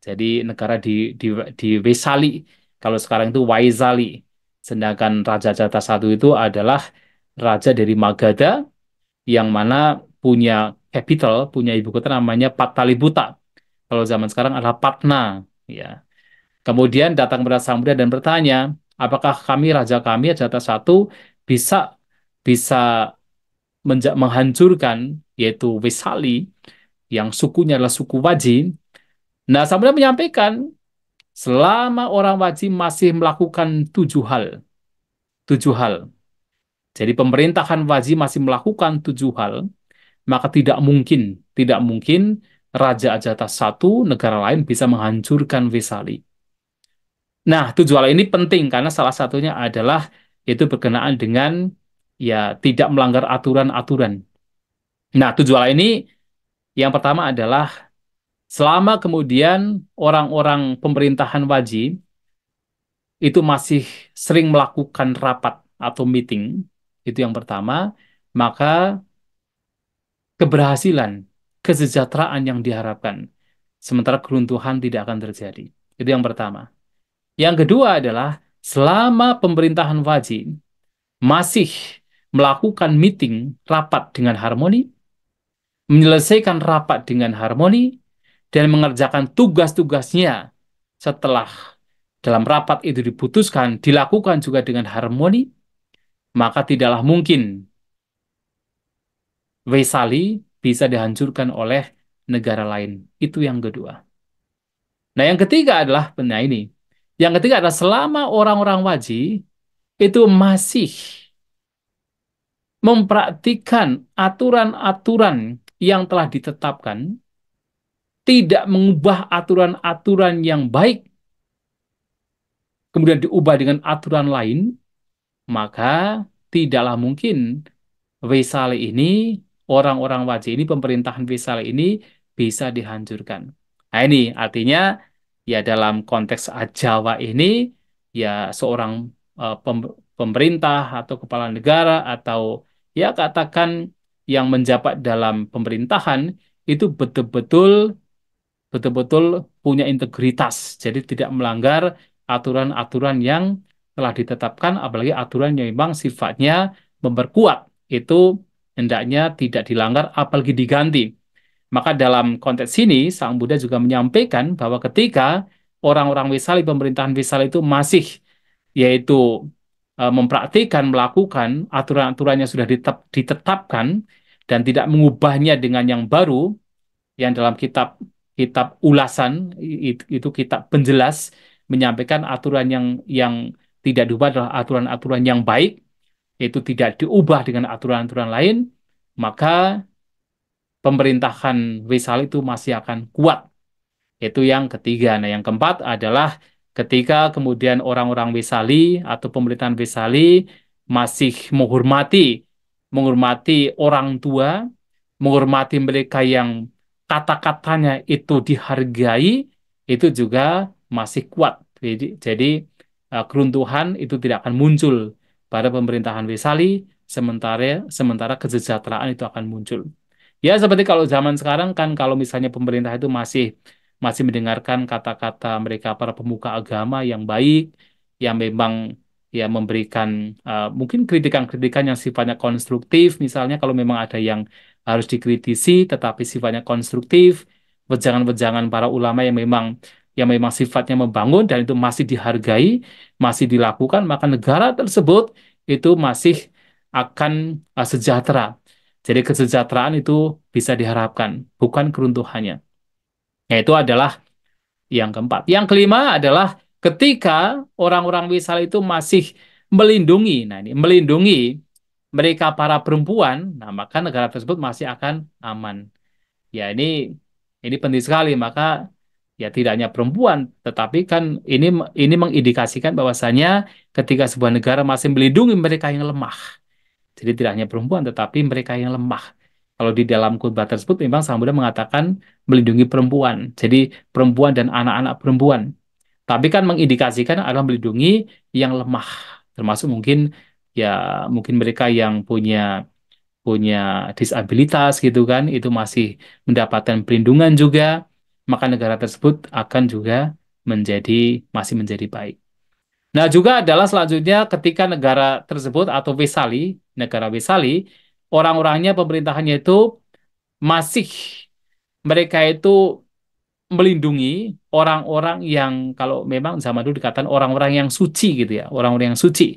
Jadi negara di Wesali, kalau sekarang itu Waizali. Sedangkan Raja Ajatasattu itu adalah raja dari Magadha yang mana punya capital, punya ibu kota namanya Pataliputra. Kalau zaman sekarang adalah Patna, ya. Kemudian datang kepada Sang Buddha dan bertanya, apakah kami raja kami Ajatasattu bisa bisa menghancurkan yaitu Vesali yang sukunya adalah suku Waji. Nah, Sang Buddha menyampaikan selama orang Waji masih melakukan tujuh hal. Jadi pemerintahan Waji masih melakukan tujuh hal, maka tidak mungkin Raja Ajatasattu negara lain bisa menghancurkan Vesali. Nah, tujuh hal ini penting karena salah satunya adalah itu berkenaan dengan ya tidak melanggar aturan-aturan. Nah, tujuh hal ini yang pertama adalah selama kemudian orang-orang pemerintahan wajib itu masih sering melakukan rapat atau meeting, itu yang pertama, maka keberhasilan, kesejahteraan yang diharapkan, sementara keruntuhan tidak akan terjadi. Itu yang pertama. Yang kedua adalah selama pemerintahan wajib masih melakukan meeting, rapat dengan harmoni, menyelesaikan rapat dengan harmoni, dan mengerjakan tugas-tugasnya setelah dalam rapat itu diputuskan, dilakukan juga dengan harmoni, maka tidaklah mungkin Waisali bisa dihancurkan oleh negara lain. Itu yang kedua. Nah, yang ketiga adalah, nah ini, yang ketiga adalah selama orang-orang wajib itu masih mempraktikkan aturan-aturan yang telah ditetapkan, tidak mengubah aturan-aturan yang baik, kemudian diubah dengan aturan lain, maka tidaklah mungkin Waisali ini, orang-orang wajib ini, pemerintahan Waisali ini bisa dihancurkan. Nah ini artinya ya dalam konteks Jawa ini, ya seorang pemerintah atau kepala negara atau ya katakan yang menjabat dalam pemerintahan itu betul-betul punya integritas. Jadi tidak melanggar aturan-aturan yang telah ditetapkan, apalagi aturan yang memang sifatnya memperkuat. Itu hendaknya tidak dilanggar, apalagi diganti. Maka dalam konteks ini, Sang Buddha juga menyampaikan bahwa ketika orang-orang Wisali, pemerintahan Wisali itu masih yaitu mempraktikkan, melakukan aturan-aturan yang sudah ditetapkan dan tidak mengubahnya dengan yang baru, yang dalam kitab kitab ulasan itu kitab penjelas menyampaikan aturan yang tidak diubah adalah aturan-aturan yang baik, itu tidak diubah dengan aturan-aturan lain, maka pemerintahan Wisal itu masih akan kuat. Itu yang ketiga. Nah, yang keempat adalah ketika kemudian orang-orang Wisali atau pemerintahan Wisali masih menghormati orang tua, menghormati mereka yang kata-katanya itu dihargai, itu juga masih kuat. Jadi keruntuhan itu tidak akan muncul pada pemerintahan Wisali, sementara sementara kesejahteraan itu akan muncul. Ya, seperti kalau zaman sekarang kan kalau misalnya pemerintah itu masih masih mendengarkan kata-kata mereka para pemuka agama yang baik, yang memang ya memberikan mungkin kritikan-kritikan yang sifatnya konstruktif, misalnya kalau memang ada yang harus dikritisi tetapi sifatnya konstruktif, wejangan-wejangan para ulama yang memang sifatnya membangun dan itu masih dihargai, masih dilakukan, maka negara tersebut itu masih akan sejahtera. Jadi kesejahteraan itu bisa diharapkan, bukan keruntuhannya. Yaitu adalah yang keempat. Yang kelima adalah ketika orang-orang wisal itu masih melindungi, nah ini melindungi mereka para perempuan, nah maka negara tersebut masih akan aman. Ya ini penting sekali. Maka ya tidak hanya perempuan, tetapi kan ini mengindikasikan bahwasanya ketika sebuah negara masih melindungi mereka yang lemah. Jadi tidak hanya perempuan, tetapi mereka yang lemah. Kalau di dalam khutbah tersebut memang Sang Buddha mengatakan melindungi perempuan. Jadi perempuan dan anak-anak perempuan. Tapi kan mengindikasikan adalah melindungi yang lemah. Termasuk mungkin ya mungkin mereka yang punya punya disabilitas gitu kan, itu masih mendapatkan perlindungan juga, maka negara tersebut akan juga menjadi masih menjadi baik. Nah, juga adalah selanjutnya ketika negara tersebut atau Wesali, negara Wesali, orang-orangnya pemerintahannya itu masih mereka itu melindungi orang-orang yang kalau memang zaman dulu dikatakan orang-orang yang suci gitu ya, orang-orang yang suci.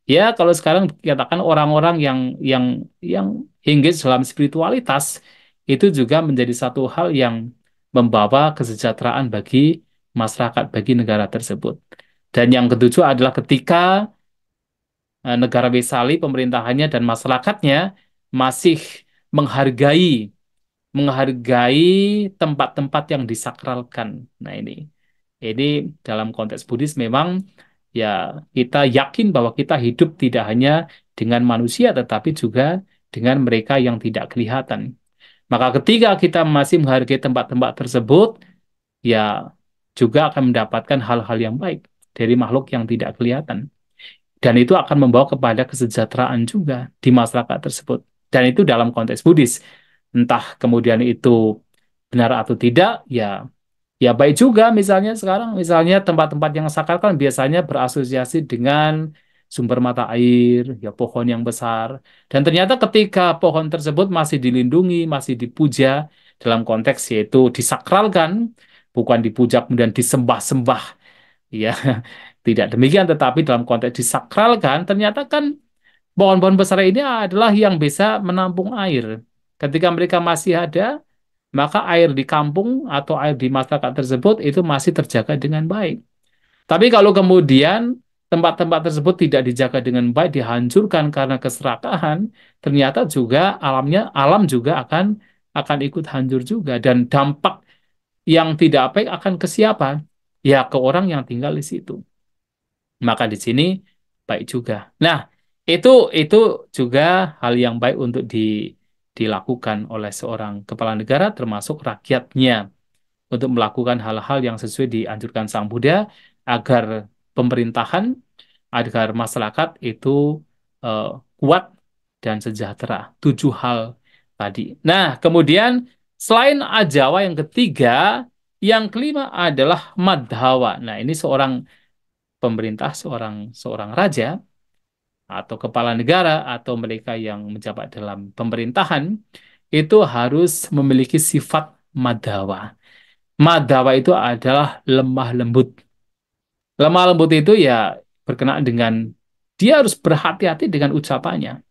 Ya, kalau sekarang dikatakan orang-orang yang engage dalam spiritualitas itu juga menjadi satu hal yang membawa kesejahteraan bagi masyarakat, bagi negara tersebut. Dan yang ketujuh adalah ketika negara Wesali, pemerintahannya dan masyarakatnya masih menghargai menghargai tempat-tempat yang disakralkan. Nah, ini dalam konteks Buddhis memang ya kita yakin bahwa kita hidup tidak hanya dengan manusia tetapi juga dengan mereka yang tidak kelihatan. Maka ketika kita masih menghargai tempat-tempat tersebut, ya juga akan mendapatkan hal-hal yang baik dari makhluk yang tidak kelihatan. Dan itu akan membawa kepada kesejahteraan juga di masyarakat tersebut. Dan itu dalam konteks Buddhis. Entah kemudian itu benar atau tidak, ya baik juga. Misalnya sekarang, misalnya tempat-tempat yang sakral kan biasanya berasosiasi dengan sumber mata air, ya pohon yang besar. Dan ternyata ketika pohon tersebut masih dilindungi, masih dipuja dalam konteks yaitu disakralkan, bukan dipuja kemudian disembah-sembah, ya tidak demikian. Tetapi dalam konteks disakralkan, ternyata kan pohon-pohon besar ini adalah yang bisa menampung air. Ketika mereka masih ada, maka air di kampung atau air di masyarakat tersebut itu masih terjaga dengan baik. Tapi kalau kemudian tempat-tempat tersebut tidak dijaga dengan baik, dihancurkan karena keserakahan, ternyata juga alam juga akan ikut hancur juga dan dampak yang tidak baik akan ke siapa? Ya ke orang yang tinggal di situ. Maka di sini baik juga. Nah, itu itu juga hal yang baik untuk dilakukan oleh seorang kepala negara termasuk rakyatnya untuk melakukan hal-hal yang sesuai dianjurkan Sang Buddha agar pemerintahan, agar masyarakat itu eh, kuat dan sejahtera. Tujuh hal tadi. Nah, kemudian selain ajawa yang ketiga, yang kelima adalah madhawa. Nah, ini seorang pemerintah, seorang seorang raja atau kepala negara atau mereka yang menjabat dalam pemerintahan itu harus memiliki sifat madhawa. Madhawa itu adalah lemah lembut. Lemah lembut itu ya berkenaan dengan dia harus berhati-hati dengan ucapannya.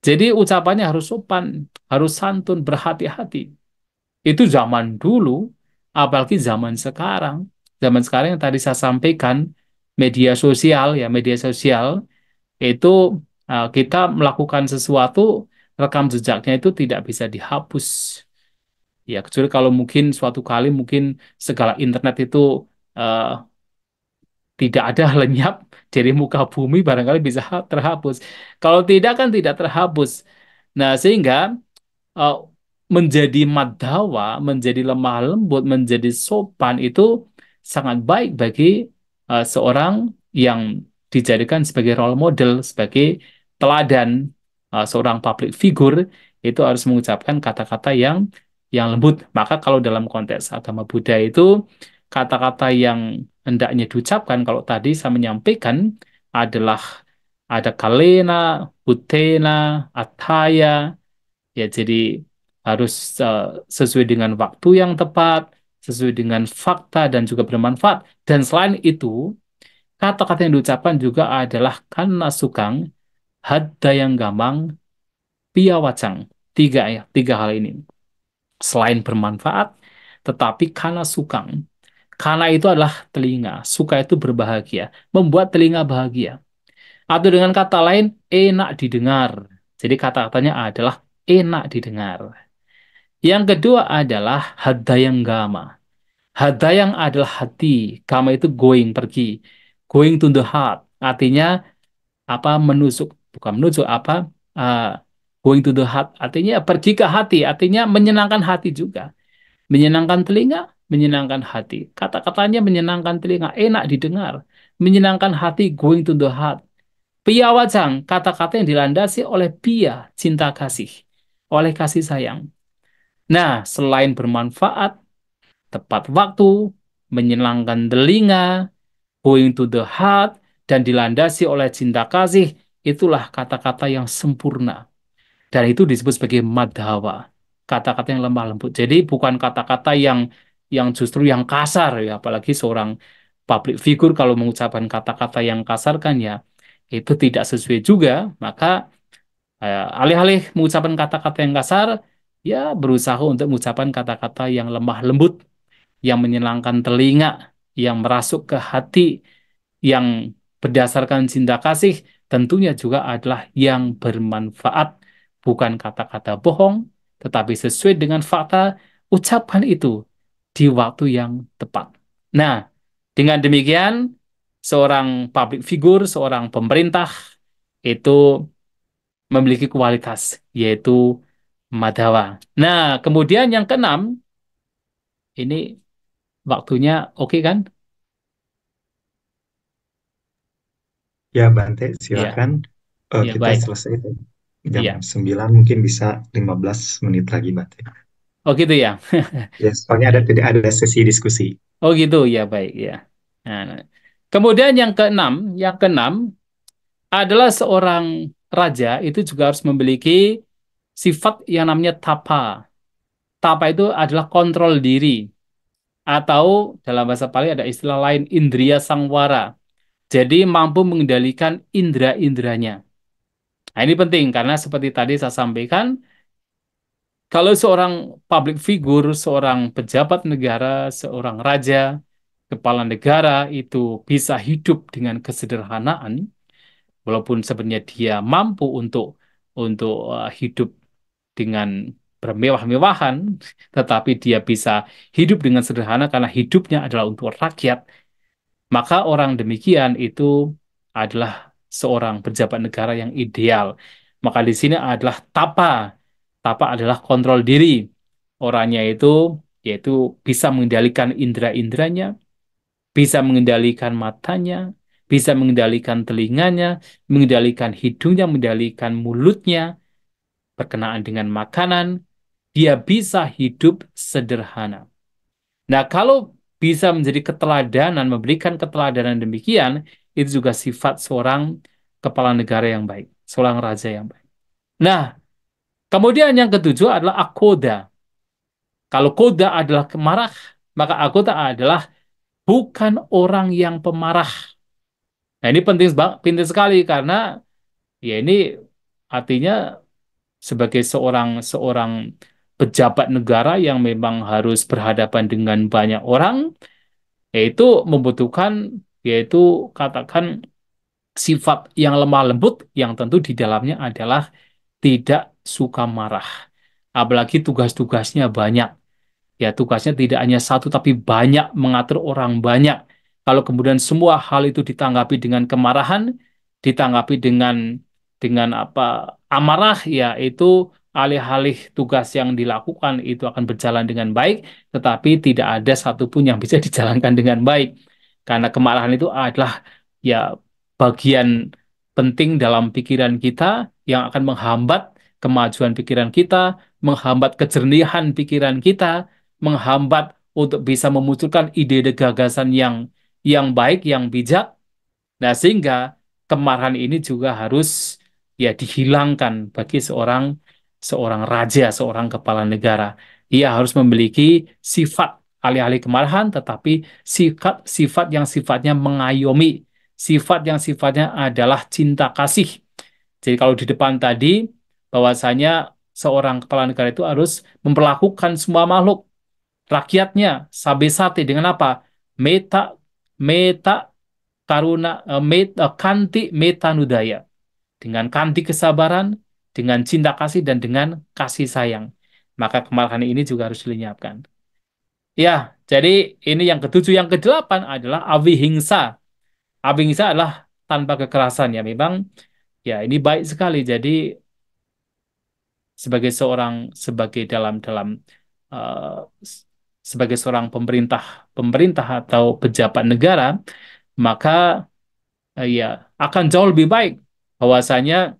Jadi ucapannya harus sopan, harus santun, berhati-hati. Itu zaman dulu, apalagi zaman sekarang. Zaman sekarang yang tadi saya sampaikan, media sosial ya, media sosial itu kita melakukan sesuatu, rekam jejaknya itu tidak bisa dihapus. Ya, kecuali kalau mungkin suatu kali mungkin segala internet itu eh, tidak ada lenyap dari muka bumi, barangkali bisa terhapus. Kalau tidak kan tidak terhapus. Nah, sehingga eh, menjadi madhawa, menjadi lemah lembut, menjadi sopan itu sangat baik bagi seorang yang dijadikan sebagai role model, sebagai teladan. Seorang public figure itu harus mengucapkan kata-kata yang lembut. Maka kalau dalam konteks agama Buddha itu kata-kata yang hendaknya diucapkan kalau tadi saya menyampaikan adalah ada kalena, utena, ataya. Ya, jadi harus eh, sesuai dengan waktu yang tepat, sesuai dengan fakta dan juga bermanfaat. Dan selain itu, kata-kata yang diucapkan juga adalah karena sukang, hadda yang gamang, piawacang. Tiga ya, tiga hal ini. Selain bermanfaat, tetapi karena sukang. Karena itu adalah telinga. Suka itu berbahagia. Membuat telinga bahagia. Atau dengan kata lain, enak didengar. Jadi kata-katanya adalah enak didengar. Yang kedua adalah hadayang gama. Hadayang adalah hati. Gama itu going, pergi. Going to the heart. Artinya apa menusuk. Bukan menusuk, apa uh, going to the heart. Artinya pergi ke hati. Artinya menyenangkan hati juga. Menyenangkan telinga, menyenangkan hati. Kata-katanya menyenangkan telinga, enak didengar. Menyenangkan hati, going to the heart. Pia wajang, kata-kata yang dilandasi oleh pia, cinta kasih. Oleh kasih sayang. Nah, selain bermanfaat, tepat waktu, menyenangkan telinga, going to the heart, dan dilandasi oleh cinta kasih, itulah kata-kata yang sempurna. Dan itu disebut sebagai madhawa. Kata-kata yang lemah lembut. Jadi bukan kata-kata yang justru yang kasar ya, apalagi seorang public figure kalau mengucapkan kata-kata yang kasar kan ya itu tidak sesuai juga, maka alih-alih mengucapkan kata-kata yang kasar, ya berusaha untuk mengucapkan kata-kata yang lemah lembut, yang menyenangkan telinga, yang merasuk ke hati, yang berdasarkan cinta kasih, tentunya juga adalah yang bermanfaat, bukan kata-kata bohong, tetapi sesuai dengan fakta, ucapan itu di waktu yang tepat. Nah, dengan demikian, seorang public figure, seorang pemerintah, itu memiliki kualitas, yaitu Madhawa. Nah, kemudian yang keenam, ini waktunya oke kan? Ya, Bante, Iya, silakan. iya Kita baik. selesai jam Iya. 9, mungkin bisa 15 menit lagi, Bante. Oh gitu ya. Ya, soalnya ada sesi diskusi. Oh gitu ya baik ya. Nah, nah. Kemudian yang keenam adalah seorang raja itu juga harus memiliki sifat yang namanya tapa. Tapa itu adalah kontrol diri atau dalam bahasa Pali ada istilah lain indriya sangwara. Jadi mampu mengendalikan indera-inderanya. Nah, ini penting karena seperti tadi saya sampaikan, kalau seorang public figure, seorang pejabat negara, seorang raja, kepala negara itu bisa hidup dengan kesederhanaan, walaupun sebenarnya dia mampu untuk hidup dengan bermewah-mewahan, tetapi dia bisa hidup dengan sederhana karena hidupnya adalah untuk rakyat, maka orang demikian itu adalah seorang pejabat negara yang ideal. Maka di sini adalah tapa. Tapa adalah kontrol diri. Orangnya itu yaitu bisa mengendalikan indera-inderanya, bisa mengendalikan matanya, bisa mengendalikan telinganya, mengendalikan hidungnya, mengendalikan mulutnya, berkenaan dengan makanan, dia bisa hidup sederhana. Nah, kalau bisa menjadi keteladanan, memberikan keteladanan demikian, itu juga sifat seorang kepala negara yang baik, seorang raja yang baik. Nah, kemudian yang ketujuh adalah akoda. Kalau koda adalah kemarah, maka akoda adalah bukan orang yang pemarah. Nah, ini penting, penting sekali karena ya ini artinya sebagai seorang seorang pejabat negara yang memang harus berhadapan dengan banyak orang, yaitu membutuhkan yaitu katakan sifat yang lemah lembut yang tentu di dalamnya adalah tidak suka marah. Apalagi tugas-tugasnya banyak. Ya, tugasnya tidak hanya satu, tapi banyak mengatur orang banyak. Kalau kemudian semua hal itu ditanggapi dengan kemarahan, ditanggapi dengan apa amarah, ya itu alih-alih tugas yang dilakukan itu akan berjalan dengan baik, tetapi tidak ada satupun yang bisa dijalankan dengan baik. Karena kemarahan itu adalah ya bagian penting dalam pikiran kita yang akan menghambat kemajuan pikiran kita, menghambat kejernihan pikiran kita, menghambat untuk bisa memunculkan ide-ide gagasan yang baik, yang bijak. Nah, sehingga kemarahan ini juga harus ya dihilangkan bagi seorang seorang raja, seorang kepala negara. Ia harus memiliki sifat alih-alih kemarahan, tetapi sifat yang sifatnya mengayomi, sifat yang sifatnya adalah cinta kasih. Jadi kalau di depan tadi, bahwasanya seorang kepala negara itu harus memperlakukan semua makhluk, rakyatnya, sabesate dengan apa? Meta, meta karuna, kanti metanudaya, dengan kanti kesabaran, dengan cinta kasih, dan dengan kasih sayang. Maka kemarahan ini juga harus dilenyapkan. Ya, jadi ini yang ketujuh. Yang kedelapan adalah awihingsa. Awihingsa adalah tanpa kekerasan ya. Memang ya ini baik sekali. Jadi sebagai seorang, sebagai dalam dalam eh, s- sebagai seorang pemerintah pemerintah atau pejabat negara, maka ya akan jauh lebih baik bahwasanya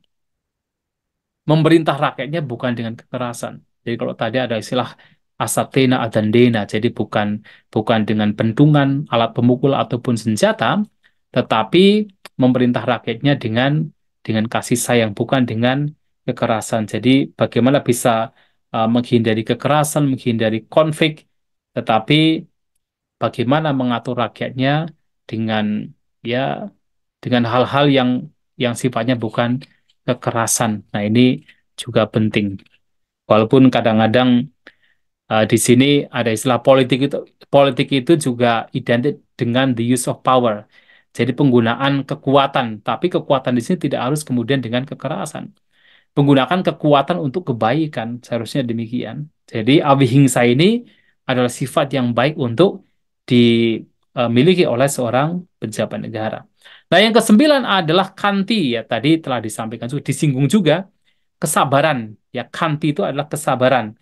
memerintah rakyatnya bukan dengan kekerasan. Jadi kalau tadi ada istilah asatena adandena, jadi bukan bukan dengan bentungan, alat pemukul ataupun senjata, tetapi memerintah rakyatnya dengan kasih sayang, bukan dengan kekerasan. Jadi bagaimana bisa menghindari kekerasan, menghindari konflik, tetapi bagaimana mengatur rakyatnya dengan ya dengan hal-hal yang sifatnya bukan kekerasan. Nah, ini juga penting. Walaupun kadang-kadang di sini ada istilah politik itu juga identik dengan the use of power. Jadi penggunaan kekuatan, tapi kekuatan di sini tidak harus kemudian dengan kekerasan. Menggunakan kekuatan untuk kebaikan, seharusnya demikian. Jadi awihingsa ini adalah sifat yang baik untuk dimiliki oleh seorang pejabat negara. Nah, yang kesembilan adalah kanti, ya tadi telah disampaikan juga, disinggung juga kesabaran. Ya, kanti itu adalah kesabaran.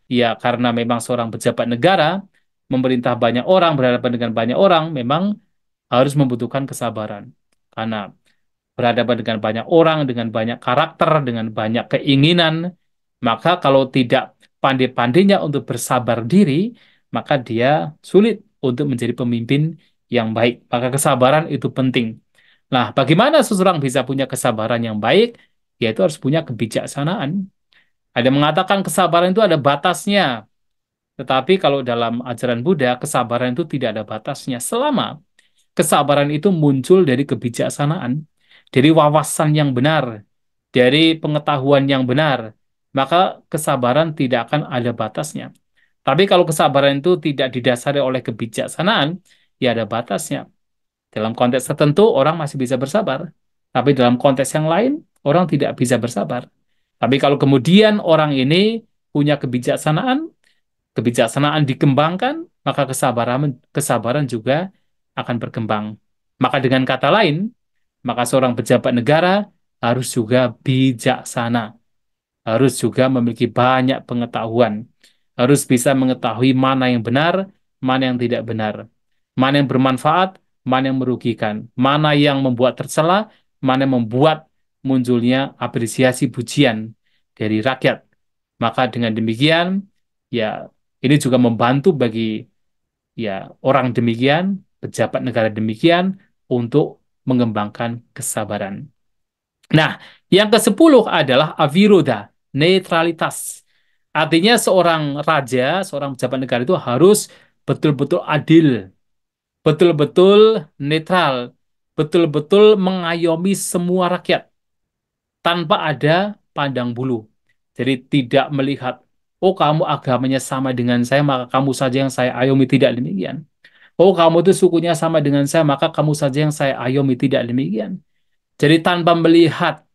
Ya, karena memang seorang pejabat negara memerintah banyak orang, berhadapan dengan banyak orang, memang harus membutuhkan kesabaran. Karena berhadapan dengan banyak orang, dengan banyak karakter, dengan banyak keinginan, maka kalau tidak pandai-pandainya untuk bersabar diri, maka dia sulit untuk menjadi pemimpin yang baik. Maka kesabaran itu penting. Nah, bagaimana seseorang bisa punya kesabaran yang baik? Yaitu harus punya kebijaksanaan. Ada yang mengatakan kesabaran itu ada batasnya. Tetapi kalau dalam ajaran Buddha, kesabaran itu tidak ada batasnya. Selama kesabaran itu muncul dari kebijaksanaan, dari wawasan yang benar, dari pengetahuan yang benar, maka kesabaran tidak akan ada batasnya. Tapi kalau kesabaran itu tidak didasari oleh kebijaksanaan, ya ada batasnya. Dalam konteks tertentu, orang masih bisa bersabar. Tapi dalam konteks yang lain, orang tidak bisa bersabar. Tapi kalau kemudian orang ini punya kebijaksanaan dikembangkan, maka kesabaran juga akan berkembang. Maka dengan kata lain, maka seorang pejabat negara harus juga bijaksana, harus juga memiliki banyak pengetahuan, harus bisa mengetahui mana yang benar, mana yang tidak benar, mana yang bermanfaat, mana yang merugikan, mana yang membuat tercela, mana yang membuat munculnya apresiasi pujian dari rakyat. Maka dengan demikian, ya ini juga membantu bagi ya orang demikian, pejabat negara demikian untuk mengembangkan kesabaran. Nah, yang ke-10 adalah aviroda, netralitas. Artinya seorang raja, seorang pejabat negara itu harus betul-betul adil, betul-betul netral, betul-betul mengayomi semua rakyat tanpa ada pandang bulu. Jadi tidak melihat, oh kamu agamanya sama dengan saya, maka kamu saja yang saya ayomi, tidak demikian. Oh kamu itu sukunya sama dengan saya, maka kamu saja yang saya ayomi, tidak demikian. Jadi tanpa melihat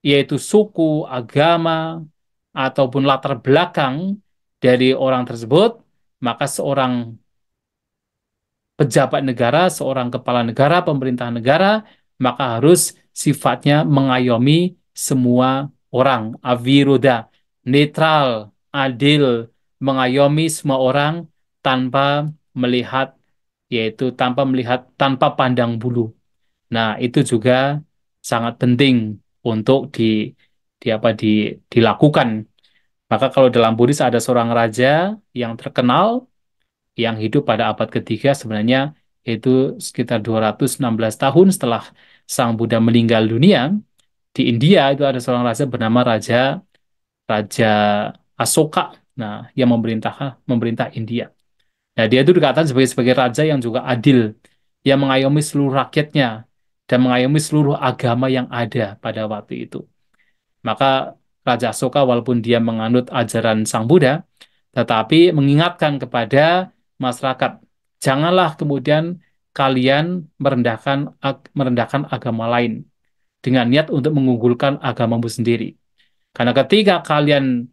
yaitu suku, agama, ataupun latar belakang dari orang tersebut, maka seorang pejabat negara, seorang kepala negara, pemerintah negara, maka harus sifatnya mengayomi semua orang, aviroda, netral, adil, mengayomi semua orang tanpa melihat, yaitu tanpa pandang bulu. Nah, itu juga sangat penting untuk dilakukan. Maka kalau dalam Buddhis ada seorang raja yang terkenal yang hidup pada abad ketiga, sebenarnya itu sekitar 216 tahun setelah Sang Buddha meninggal dunia. Di India itu ada seorang raja bernama Raja Raja Asoka, nah yang memerintah India. Nah, dia itu dikatakan sebagai raja yang juga adil, yang mengayomi seluruh rakyatnya dan mengayomi seluruh agama yang ada pada waktu itu. Maka Raja Asoka walaupun dia menganut ajaran Sang Buddha, tetapi mengingatkan kepada masyarakat, janganlah kemudian kalian merendahkan agama lain dengan niat untuk mengunggulkan agamamu sendiri. Karena ketika kalian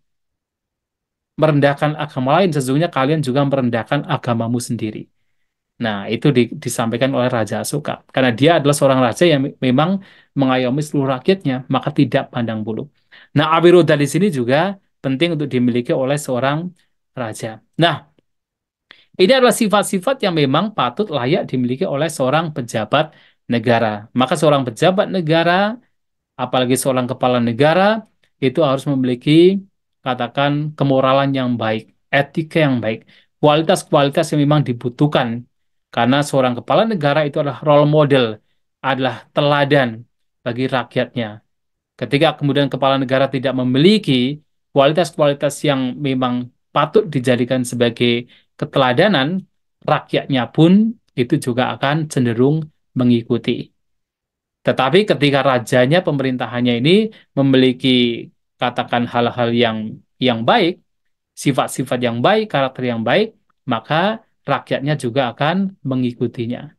merendahkan agama lain, sesungguhnya kalian juga merendahkan agamamu sendiri. Nah, itu disampaikan oleh Raja Asoka. Karena dia adalah seorang raja yang memang mengayomi seluruh rakyatnya, maka tidak pandang bulu. Nah, awiroda di sini juga penting untuk dimiliki oleh seorang raja. Nah, ini adalah sifat-sifat yang memang patut layak dimiliki oleh seorang pejabat negara. Maka seorang pejabat negara, apalagi seorang kepala negara, itu harus memiliki, katakan, kemoralan yang baik, etika yang baik, kualitas-kualitas yang memang dibutuhkan. Karena seorang kepala negara itu adalah role model, adalah teladan bagi rakyatnya. Ketika kemudian kepala negara tidak memiliki kualitas-kualitas yang memang patut dijadikan sebagai keteladanan, rakyatnya pun itu juga akan cenderung mengikuti. Tetapi ketika rajanya, pemerintahannya ini memiliki, katakan, hal-hal yang baik, sifat-sifat yang baik, karakter yang baik, maka rakyatnya juga akan mengikutinya.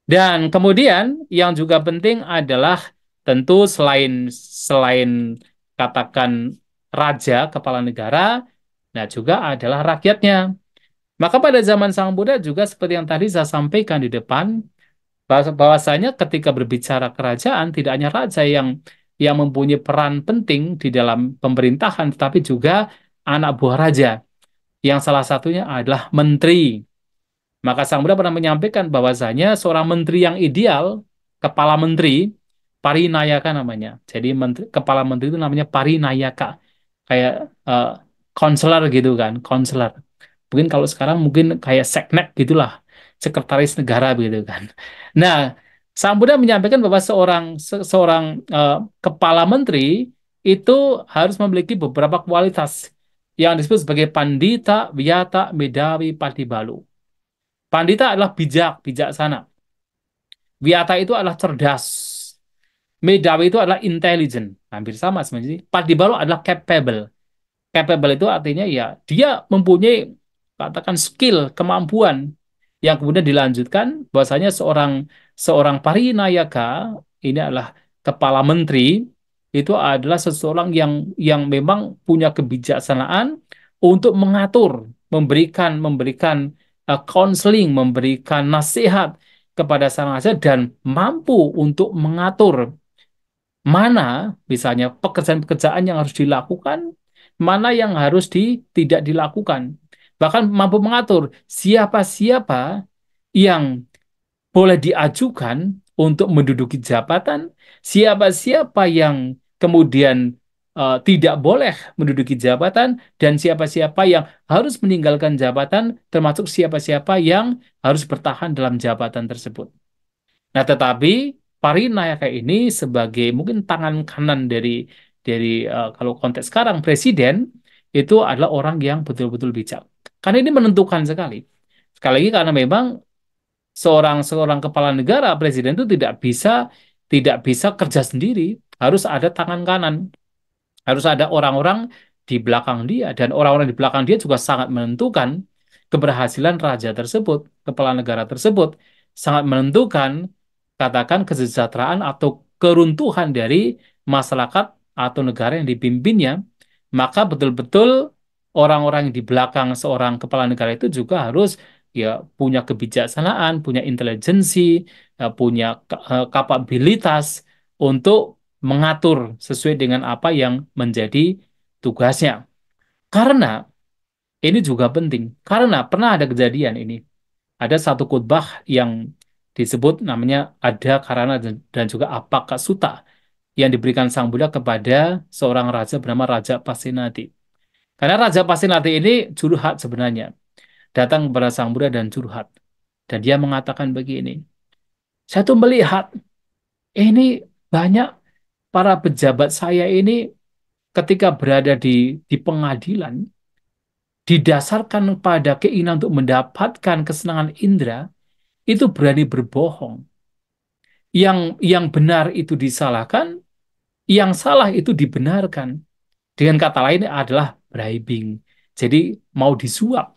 Dan kemudian yang juga penting adalah tentu selain selain katakan raja, kepala negara, nah juga adalah rakyatnya. Maka pada zaman Sang Buddha juga seperti yang tadi saya sampaikan di depan, bahwasanya ketika berbicara kerajaan tidak hanya raja yang mempunyai peran penting di dalam pemerintahan, tetapi juga anak buah raja, yang salah satunya adalah menteri. Maka Sang Buddha pernah menyampaikan bahwasanya seorang menteri yang ideal, kepala menteri, parinayaka namanya. Jadi kepala menteri itu namanya parinayaka, kayak eh, konselor gitu kan, konselor. Mungkin kalau sekarang mungkin kayak seknek gitulah, sekretaris negara begitu kan. Nah, Sang Buddha menyampaikan bahwa seorang eh, kepala menteri itu harus memiliki beberapa kualitas yang disebut sebagai pandita, wiyata, medawi, patibalu. Pandita adalah bijak, bijaksana. Wiyata itu adalah cerdas. Medawi itu adalah intelligent. Hampir sama sebenarnya. Patibalu adalah capable. Capable itu artinya ya dia mempunyai, katakan, skill, kemampuan yang kemudian dilanjutkan bahwasanya seorang seorang parinayaka ini adalah kepala menteri, itu adalah seseorang yang memang punya kebijaksanaan untuk mengatur, memberikan counseling, memberikan nasihat kepada sang raja dan mampu untuk mengatur mana misalnya pekerjaan-pekerjaan yang harus dilakukan, mana yang harus tidak dilakukan. Bahkan mampu mengatur siapa-siapa yang boleh diajukan untuk menduduki jabatan, siapa-siapa yang kemudian tidak boleh menduduki jabatan, dan siapa-siapa yang harus meninggalkan jabatan, termasuk siapa-siapa yang harus bertahan dalam jabatan tersebut. Nah, tetapi Parinayaka ini sebagai mungkin tangan kanan dari kalau konteks sekarang presiden itu adalah orang yang betul-betul bijak. Karena ini menentukan sekali. Sekali lagi karena memang seorang seorang kepala negara, presiden itu tidak bisa kerja sendiri, harus ada tangan kanan, harus ada orang-orang di belakang dia, dan orang-orang di belakang dia juga sangat menentukan keberhasilan raja tersebut, kepala negara tersebut, sangat menentukan, katakan, kesejahteraan atau keruntuhan dari masyarakat atau negara yang dipimpinnya. Maka betul-betul orang-orang yang di belakang seorang kepala negara itu juga harus ya punya kebijaksanaan, punya intelijensi, punya kapabilitas untuk mengatur sesuai dengan apa yang menjadi tugasnya. Karena ini juga penting, karena pernah ada kejadian ini. Ada satu khutbah yang disebut namanya Ada Karana dan juga Apaka Sutta yang diberikan Sang Buddha kepada seorang raja bernama Raja Pasenadi. Karena Raja Pasenadi ini curhat sebenarnya, datang kepada Sang Buddha dan curhat. Dan dia mengatakan begini, saya tuh melihat ini banyak para pejabat saya ini ketika berada di pengadilan, didasarkan pada keinginan untuk mendapatkan kesenangan indera, itu berani berbohong. Yang benar itu disalahkan, yang salah itu dibenarkan. Dengan kata lain adalah bribing. Jadi mau disuap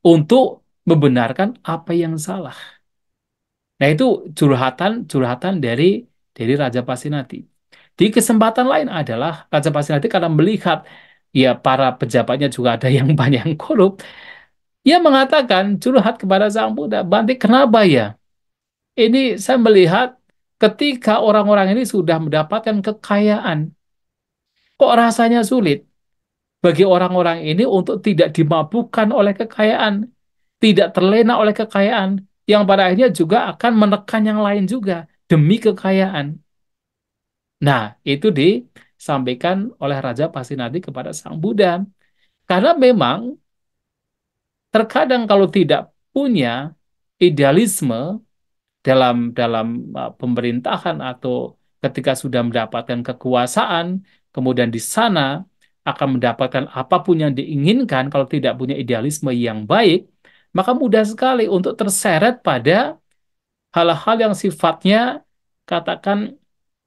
untuk membenarkan apa yang salah. Nah, itu curhatan dari Raja Pasinati. Di kesempatan lain adalah Raja Pasinati karena melihat ya para pejabatnya juga ada yang banyak yang korup, ia mengatakan curhat kepada Sang Buddha, Bante, kenapa ya? Ini saya melihat ketika orang-orang ini sudah mendapatkan kekayaan, kok rasanya sulit bagi orang-orang ini untuk tidak dimabukkan oleh kekayaan, tidak terlena oleh kekayaan, yang pada akhirnya juga akan menekan yang lain juga demi kekayaan. Nah, itu disampaikan oleh Raja Pasinadi kepada Sang Buddha. Karena memang terkadang kalau tidak punya idealisme dalam dalam pemerintahan atau ketika sudah mendapatkan kekuasaan, kemudian di sana akan mendapatkan apapun yang diinginkan kalau tidak punya idealisme yang baik, maka mudah sekali untuk terseret pada hal-hal yang sifatnya katakan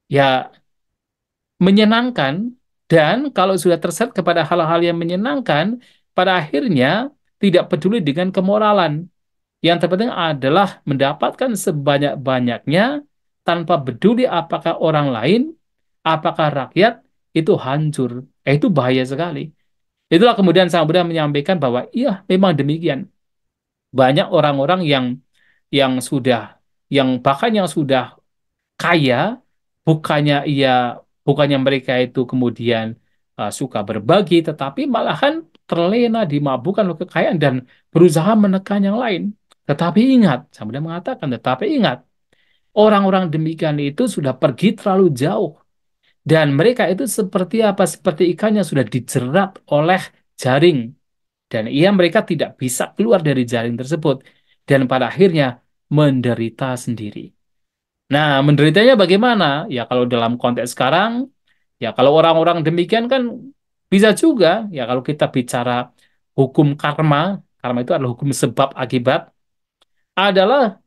ya menyenangkan, dan kalau sudah terseret kepada hal-hal yang menyenangkan, pada akhirnya tidak peduli dengan kemoralan. Yang terpenting adalah mendapatkan sebanyak-banyaknya tanpa peduli apakah orang lain, apakah rakyat, itu hancur. Itu bahaya sekali. Itulah kemudian Sang Buddha menyampaikan bahwa iya memang demikian. Banyak orang-orang yang sudah yang bahkan yang sudah kaya, bukannya bukannya mereka itu kemudian suka berbagi, tetapi malahan terlena dimabukkan oleh kekayaan dan berusaha menekan yang lain. Tetapi ingat, saya sudah mengatakan, tetapi ingat, orang-orang demikian itu sudah pergi terlalu jauh. Dan mereka itu seperti apa? Seperti ikan yang sudah dijerat oleh jaring. Dan mereka tidak bisa keluar dari jaring tersebut. Dan pada akhirnya menderita sendiri. Nah, menderitanya bagaimana? Ya, kalau dalam konteks sekarang, ya kalau orang-orang demikian kan bisa juga. Ya, kalau kita bicara hukum karma, karma itu adalah hukum sebab akibat, adalah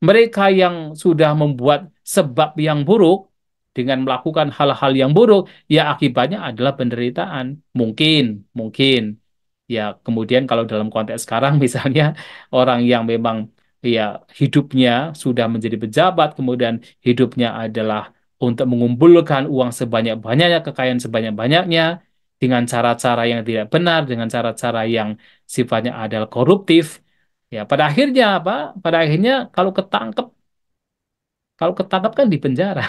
mereka yang sudah membuat sebab yang buruk dengan melakukan hal-hal yang buruk, ya akibatnya adalah penderitaan. Mungkin, mungkin. Ya, kemudian kalau dalam konteks sekarang misalnya orang yang memang ya hidupnya sudah menjadi pejabat, kemudian hidupnya adalah untuk mengumpulkan uang sebanyak-banyaknya, kekayaan sebanyak-banyaknya dengan cara-cara yang tidak benar, dengan cara-cara yang sifatnya adalah koruptif. Ya, pada akhirnya apa? Pada akhirnya kalau ketangkep kan di penjara.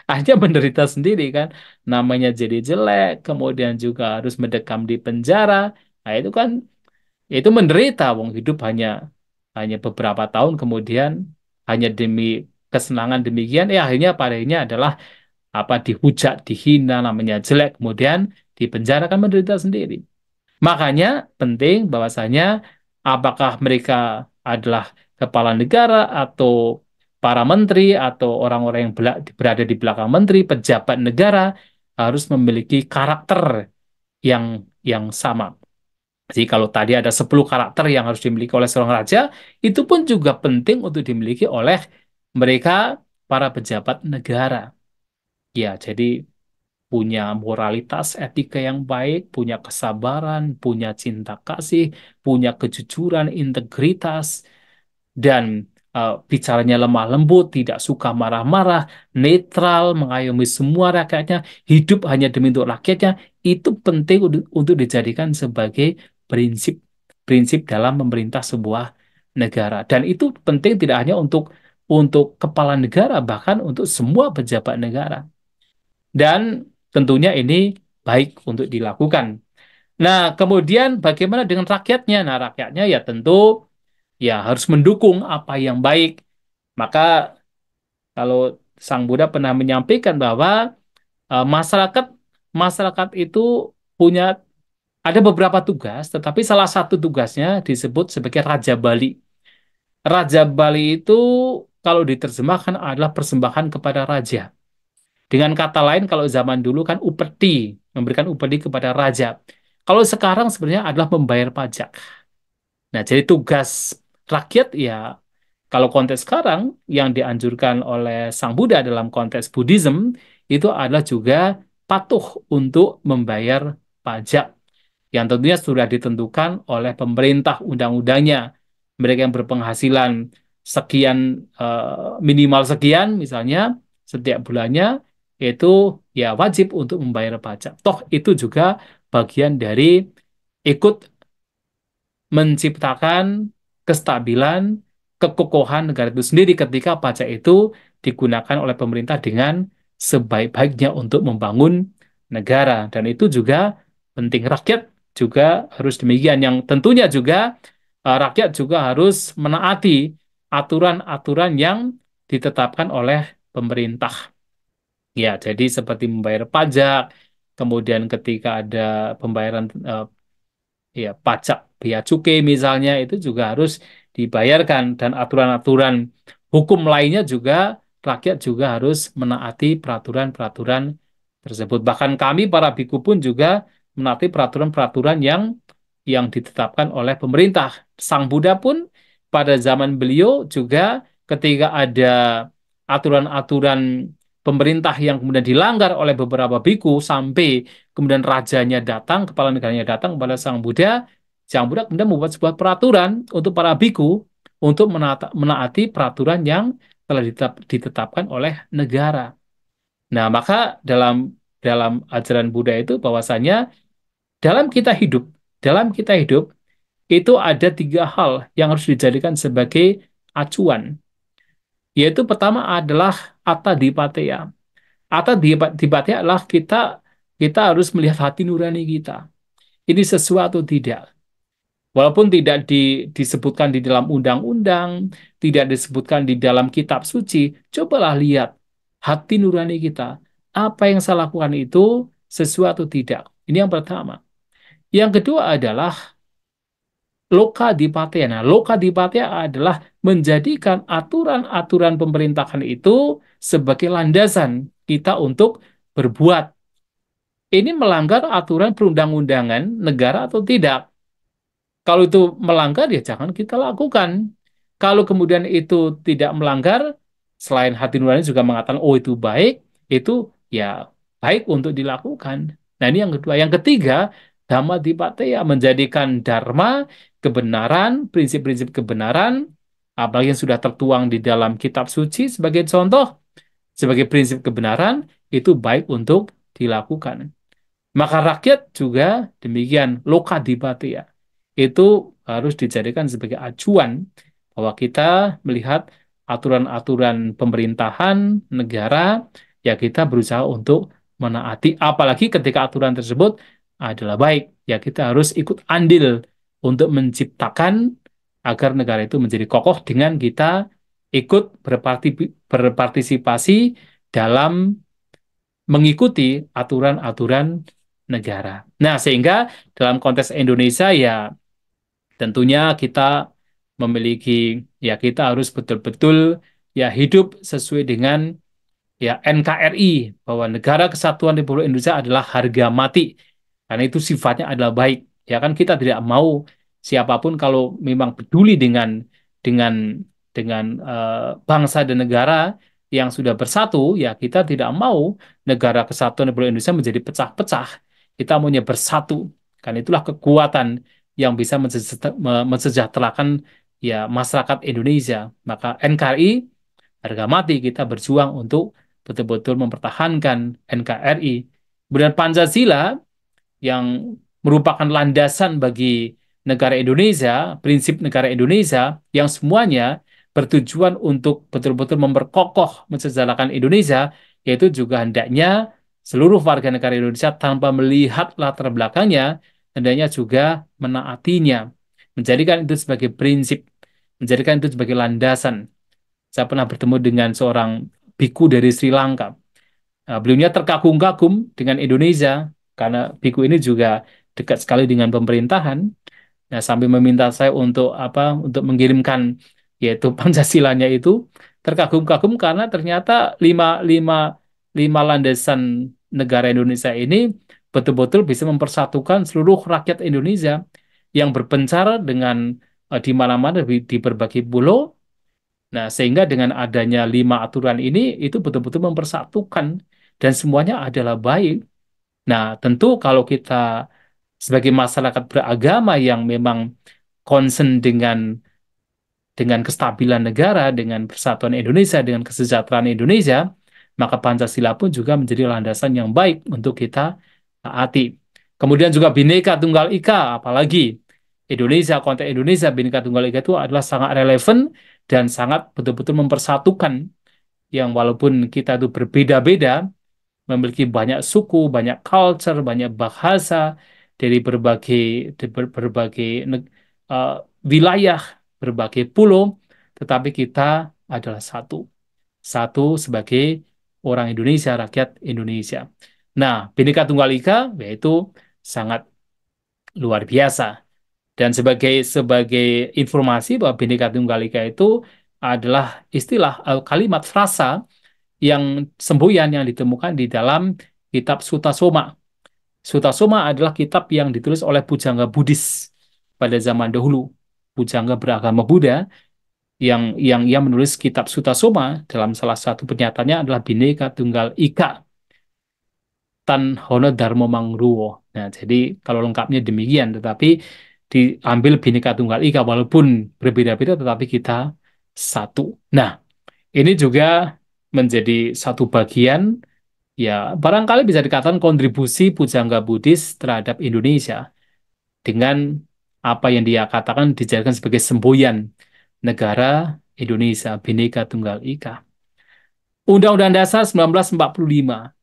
Akhirnya menderita sendiri kan. Namanya jadi jelek, kemudian juga harus mendekam di penjara. Nah, itu kan itu menderita, wong hidup hanya hanya beberapa tahun kemudian hanya demi kesenangan demikian, akhirnya padanya adalah apa dihujat, dihina, namanya jelek, kemudian dipenjarakan menderita sendiri. Makanya penting bahwasanya apakah mereka adalah kepala negara atau para menteri atau orang-orang yang berada di belakang menteri, pejabat negara harus memiliki karakter yang sama. Jadi kalau tadi ada 10 karakter yang harus dimiliki oleh seorang raja, itu pun juga penting untuk dimiliki oleh mereka para pejabat negara. Ya, jadi punya moralitas etika yang baik, punya kesabaran, punya cinta kasih, punya kejujuran, integritas, dan bicaranya lemah lembut, tidak suka marah-marah, netral, mengayomi semua rakyatnya, hidup hanya demi untuk rakyatnya, itu penting untuk dijadikan sebagai prinsip prinsip dalam memerintah sebuah negara. Dan itu penting tidak hanya untuk kepala negara, bahkan untuk semua pejabat negara. Dan tentunya ini baik untuk dilakukan. Nah, kemudian bagaimana dengan rakyatnya? Nah, rakyatnya ya tentu ya harus mendukung apa yang baik. Maka kalau Sang Buddha pernah menyampaikan bahwa masyarakat masyarakat itu punya ada beberapa tugas, tetapi salah satu tugasnya disebut sebagai Raja Bali. Raja Bali itu kalau diterjemahkan adalah persembahan kepada raja. Dengan kata lain, kalau zaman dulu kan upeti. memberikan upeti kepada raja. Kalau sekarang sebenarnya adalah membayar pajak. Nah, jadi tugas rakyat ya, kalau konteks sekarang yang dianjurkan oleh Sang Buddha dalam konteks Buddhism itu adalah juga patuh untuk membayar pajak yang tentunya sudah ditentukan oleh pemerintah undang-undangnya. Mereka yang berpenghasilan sekian, minimal sekian misalnya setiap bulannya itu ya wajib untuk membayar pajak. Toh itu juga bagian dari ikut menciptakan kestabilan, kekokohan negara itu sendiri ketika pajak itu digunakan oleh pemerintah dengan sebaik-baiknya untuk membangun negara. Dan itu juga penting. Rakyat juga harus demikian. Yang tentunya juga rakyat juga harus menaati aturan-aturan yang ditetapkan oleh pemerintah. Ya, jadi seperti membayar pajak, kemudian ketika ada pembayaran ya pajak bea cukai misalnya itu juga harus dibayarkan, dan aturan-aturan hukum lainnya juga rakyat juga harus menaati peraturan-peraturan tersebut. Bahkan kami para biku pun juga menaati peraturan-peraturan yang ditetapkan oleh pemerintah. Sang Buddha pun pada zaman beliau juga ketika ada aturan-aturan pemerintah yang kemudian dilanggar oleh beberapa biku sampai kemudian rajanya datang, kepala negaranya datang kepada Sang Buddha, Sang Buddha kemudian membuat sebuah peraturan untuk para biku untuk menaati peraturan yang telah ditetapkan oleh negara. Nah, maka dalam dalam ajaran Buddha itu bahwasanya dalam kita hidup, dalam kita hidup itu ada tiga hal yang harus dijadikan sebagai acuan. Yaitu pertama adalah atadipateya. Atadipateya adalah kita harus melihat hati nurani kita. Ini sesuai atau tidak. Walaupun tidak disebutkan di dalam undang-undang, tidak disebutkan di dalam kitab suci, cobalah lihat hati nurani kita. Apa yang saya lakukan itu sesuai atau tidak. Ini yang pertama. Yang kedua adalah loka dipatia. Nah, loka dipatia adalah menjadikan aturan-aturan pemerintahan itu sebagai landasan kita untuk berbuat. Ini melanggar aturan perundang-undangan negara atau tidak? Kalau itu melanggar, ya jangan kita lakukan. Kalau kemudian itu tidak melanggar, selain hati nurani juga mengatakan, oh itu baik, itu ya baik untuk dilakukan. Nah ini yang kedua. Yang ketiga, Dhamma Dipateya menjadikan Dharma, kebenaran, prinsip-prinsip kebenaran, apalagi yang sudah tertuang di dalam kitab suci sebagai contoh, sebagai prinsip kebenaran, itu baik untuk dilakukan. Maka rakyat juga demikian, lokadipatia. Itu harus dijadikan sebagai acuan bahwa kita melihat aturan-aturan pemerintahan negara, ya kita berusaha untuk menaati, apalagi ketika aturan tersebut adalah baik, ya kita harus ikut andil untuk menciptakan agar negara itu menjadi kokoh dengan kita ikut berpartisipasi dalam mengikuti aturan-aturan negara. Nah, sehingga dalam konteks Indonesia ya tentunya kita memiliki, ya kita harus betul-betul ya hidup sesuai dengan ya NKRI, bahwa Negara Kesatuan Republik Indonesia adalah harga mati karena itu sifatnya adalah baik. Ya kan kita tidak mau siapapun kalau memang peduli dengan bangsa dan negara yang sudah bersatu, ya kita tidak mau Negara Kesatuan Republik Indonesia menjadi pecah-pecah. Kita maunya bersatu. Karena itulah kekuatan yang bisa mensejahterakan ya masyarakat Indonesia. Maka NKRI harga mati kita berjuang untuk betul-betul mempertahankan NKRI. Kemudian Pancasila yang merupakan landasan bagi negara Indonesia, prinsip negara Indonesia yang semuanya bertujuan untuk betul-betul memperkokoh, mensejarahkan Indonesia, yaitu juga hendaknya seluruh warga negara Indonesia tanpa melihat latar belakangnya, hendaknya juga menaatinya, menjadikan itu sebagai prinsip, menjadikan itu sebagai landasan. Saya pernah bertemu dengan seorang biku dari Sri Lanka. Nah, beliaunya terkagum-kagum dengan Indonesia karena biku ini juga dekat sekali dengan pemerintahan. Nah, sambil meminta saya untuk apa? Untuk mengirimkan yaitu Pancasilanya itu, terkagum-kagum karena ternyata lima landasan negara Indonesia ini betul-betul bisa mempersatukan seluruh rakyat Indonesia yang berpencar dengan di mana-mana di berbagai pulau. Nah, sehingga dengan adanya 5 aturan ini itu betul-betul mempersatukan dan semuanya adalah baik. Nah, tentu kalau kita sebagai masyarakat beragama yang memang concern dengan kestabilan negara, dengan persatuan Indonesia, dengan kesejahteraan Indonesia, maka Pancasila pun juga menjadi landasan yang baik untuk kita taati. Kemudian juga Bhinneka Tunggal Ika, apalagi Indonesia, konteks Indonesia, Bhinneka Tunggal Ika itu adalah sangat relevan dan sangat betul-betul mempersatukan yang walaupun kita itu berbeda-beda, memiliki banyak suku, banyak culture, banyak bahasa dari berbagai eh, wilayah, berbagai pulau, tetapi kita adalah satu, satu sebagai orang Indonesia, rakyat Indonesia. Nah, Bhinneka Tunggal Ika yaitu sangat luar biasa. Dan sebagai informasi bahwa Bhinneka Tunggal Ika itu adalah istilah kalimat frasa yang semboyan yang ditemukan di dalam kitab Sutta Soma. Sutta Soma adalah kitab yang ditulis oleh pujangga Buddhis pada zaman dahulu. Pujangga beragama Buddha yang ia menulis kitab Sutta Soma dalam salah satu pernyataannya adalah Bhinneka Tunggal Ika Tan Hono Dharma Mangruwo. Nah, jadi kalau lengkapnya demikian, tetapi diambil Bhinneka Tunggal Ika walaupun berbeda-beda, tetapi kita satu. Nah, ini juga menjadi satu bagian. Ya, barangkali bisa dikatakan kontribusi pujangga Buddhis terhadap Indonesia dengan apa yang dia katakan dijadikan sebagai semboyan negara Indonesia, Bhinneka Tunggal Ika. Undang-Undang Dasar 1945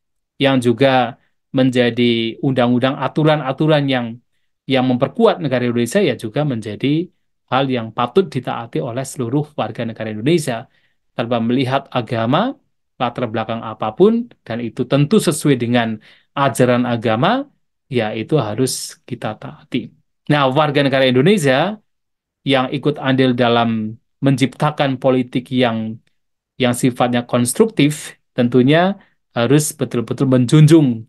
yang juga menjadi undang-undang aturan-aturan yang memperkuat negara Indonesia ya juga menjadi hal yang patut ditaati oleh seluruh warga negara Indonesia tanpa melihat agama, latar belakang apapun, dan itu tentu sesuai dengan ajaran agama, ya itu harus kita taati. Nah, warga negara Indonesia yang ikut andil dalam menciptakan politik yang sifatnya konstruktif, tentunya harus betul-betul menjunjung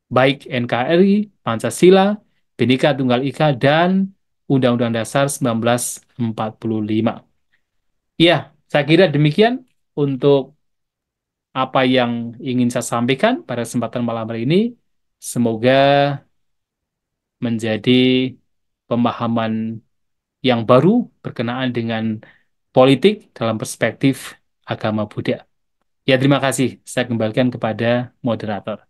baik NKRI, Pancasila, Bhinneka Tunggal Ika, dan Undang-Undang Dasar 1945. Ya, saya kira demikian untuk apa yang ingin saya sampaikan pada kesempatan malam hari ini. Semoga menjadi pemahaman yang baru berkenaan dengan politik dalam perspektif agama Buddha. Ya, terima kasih. Saya kembalikan kepada moderator.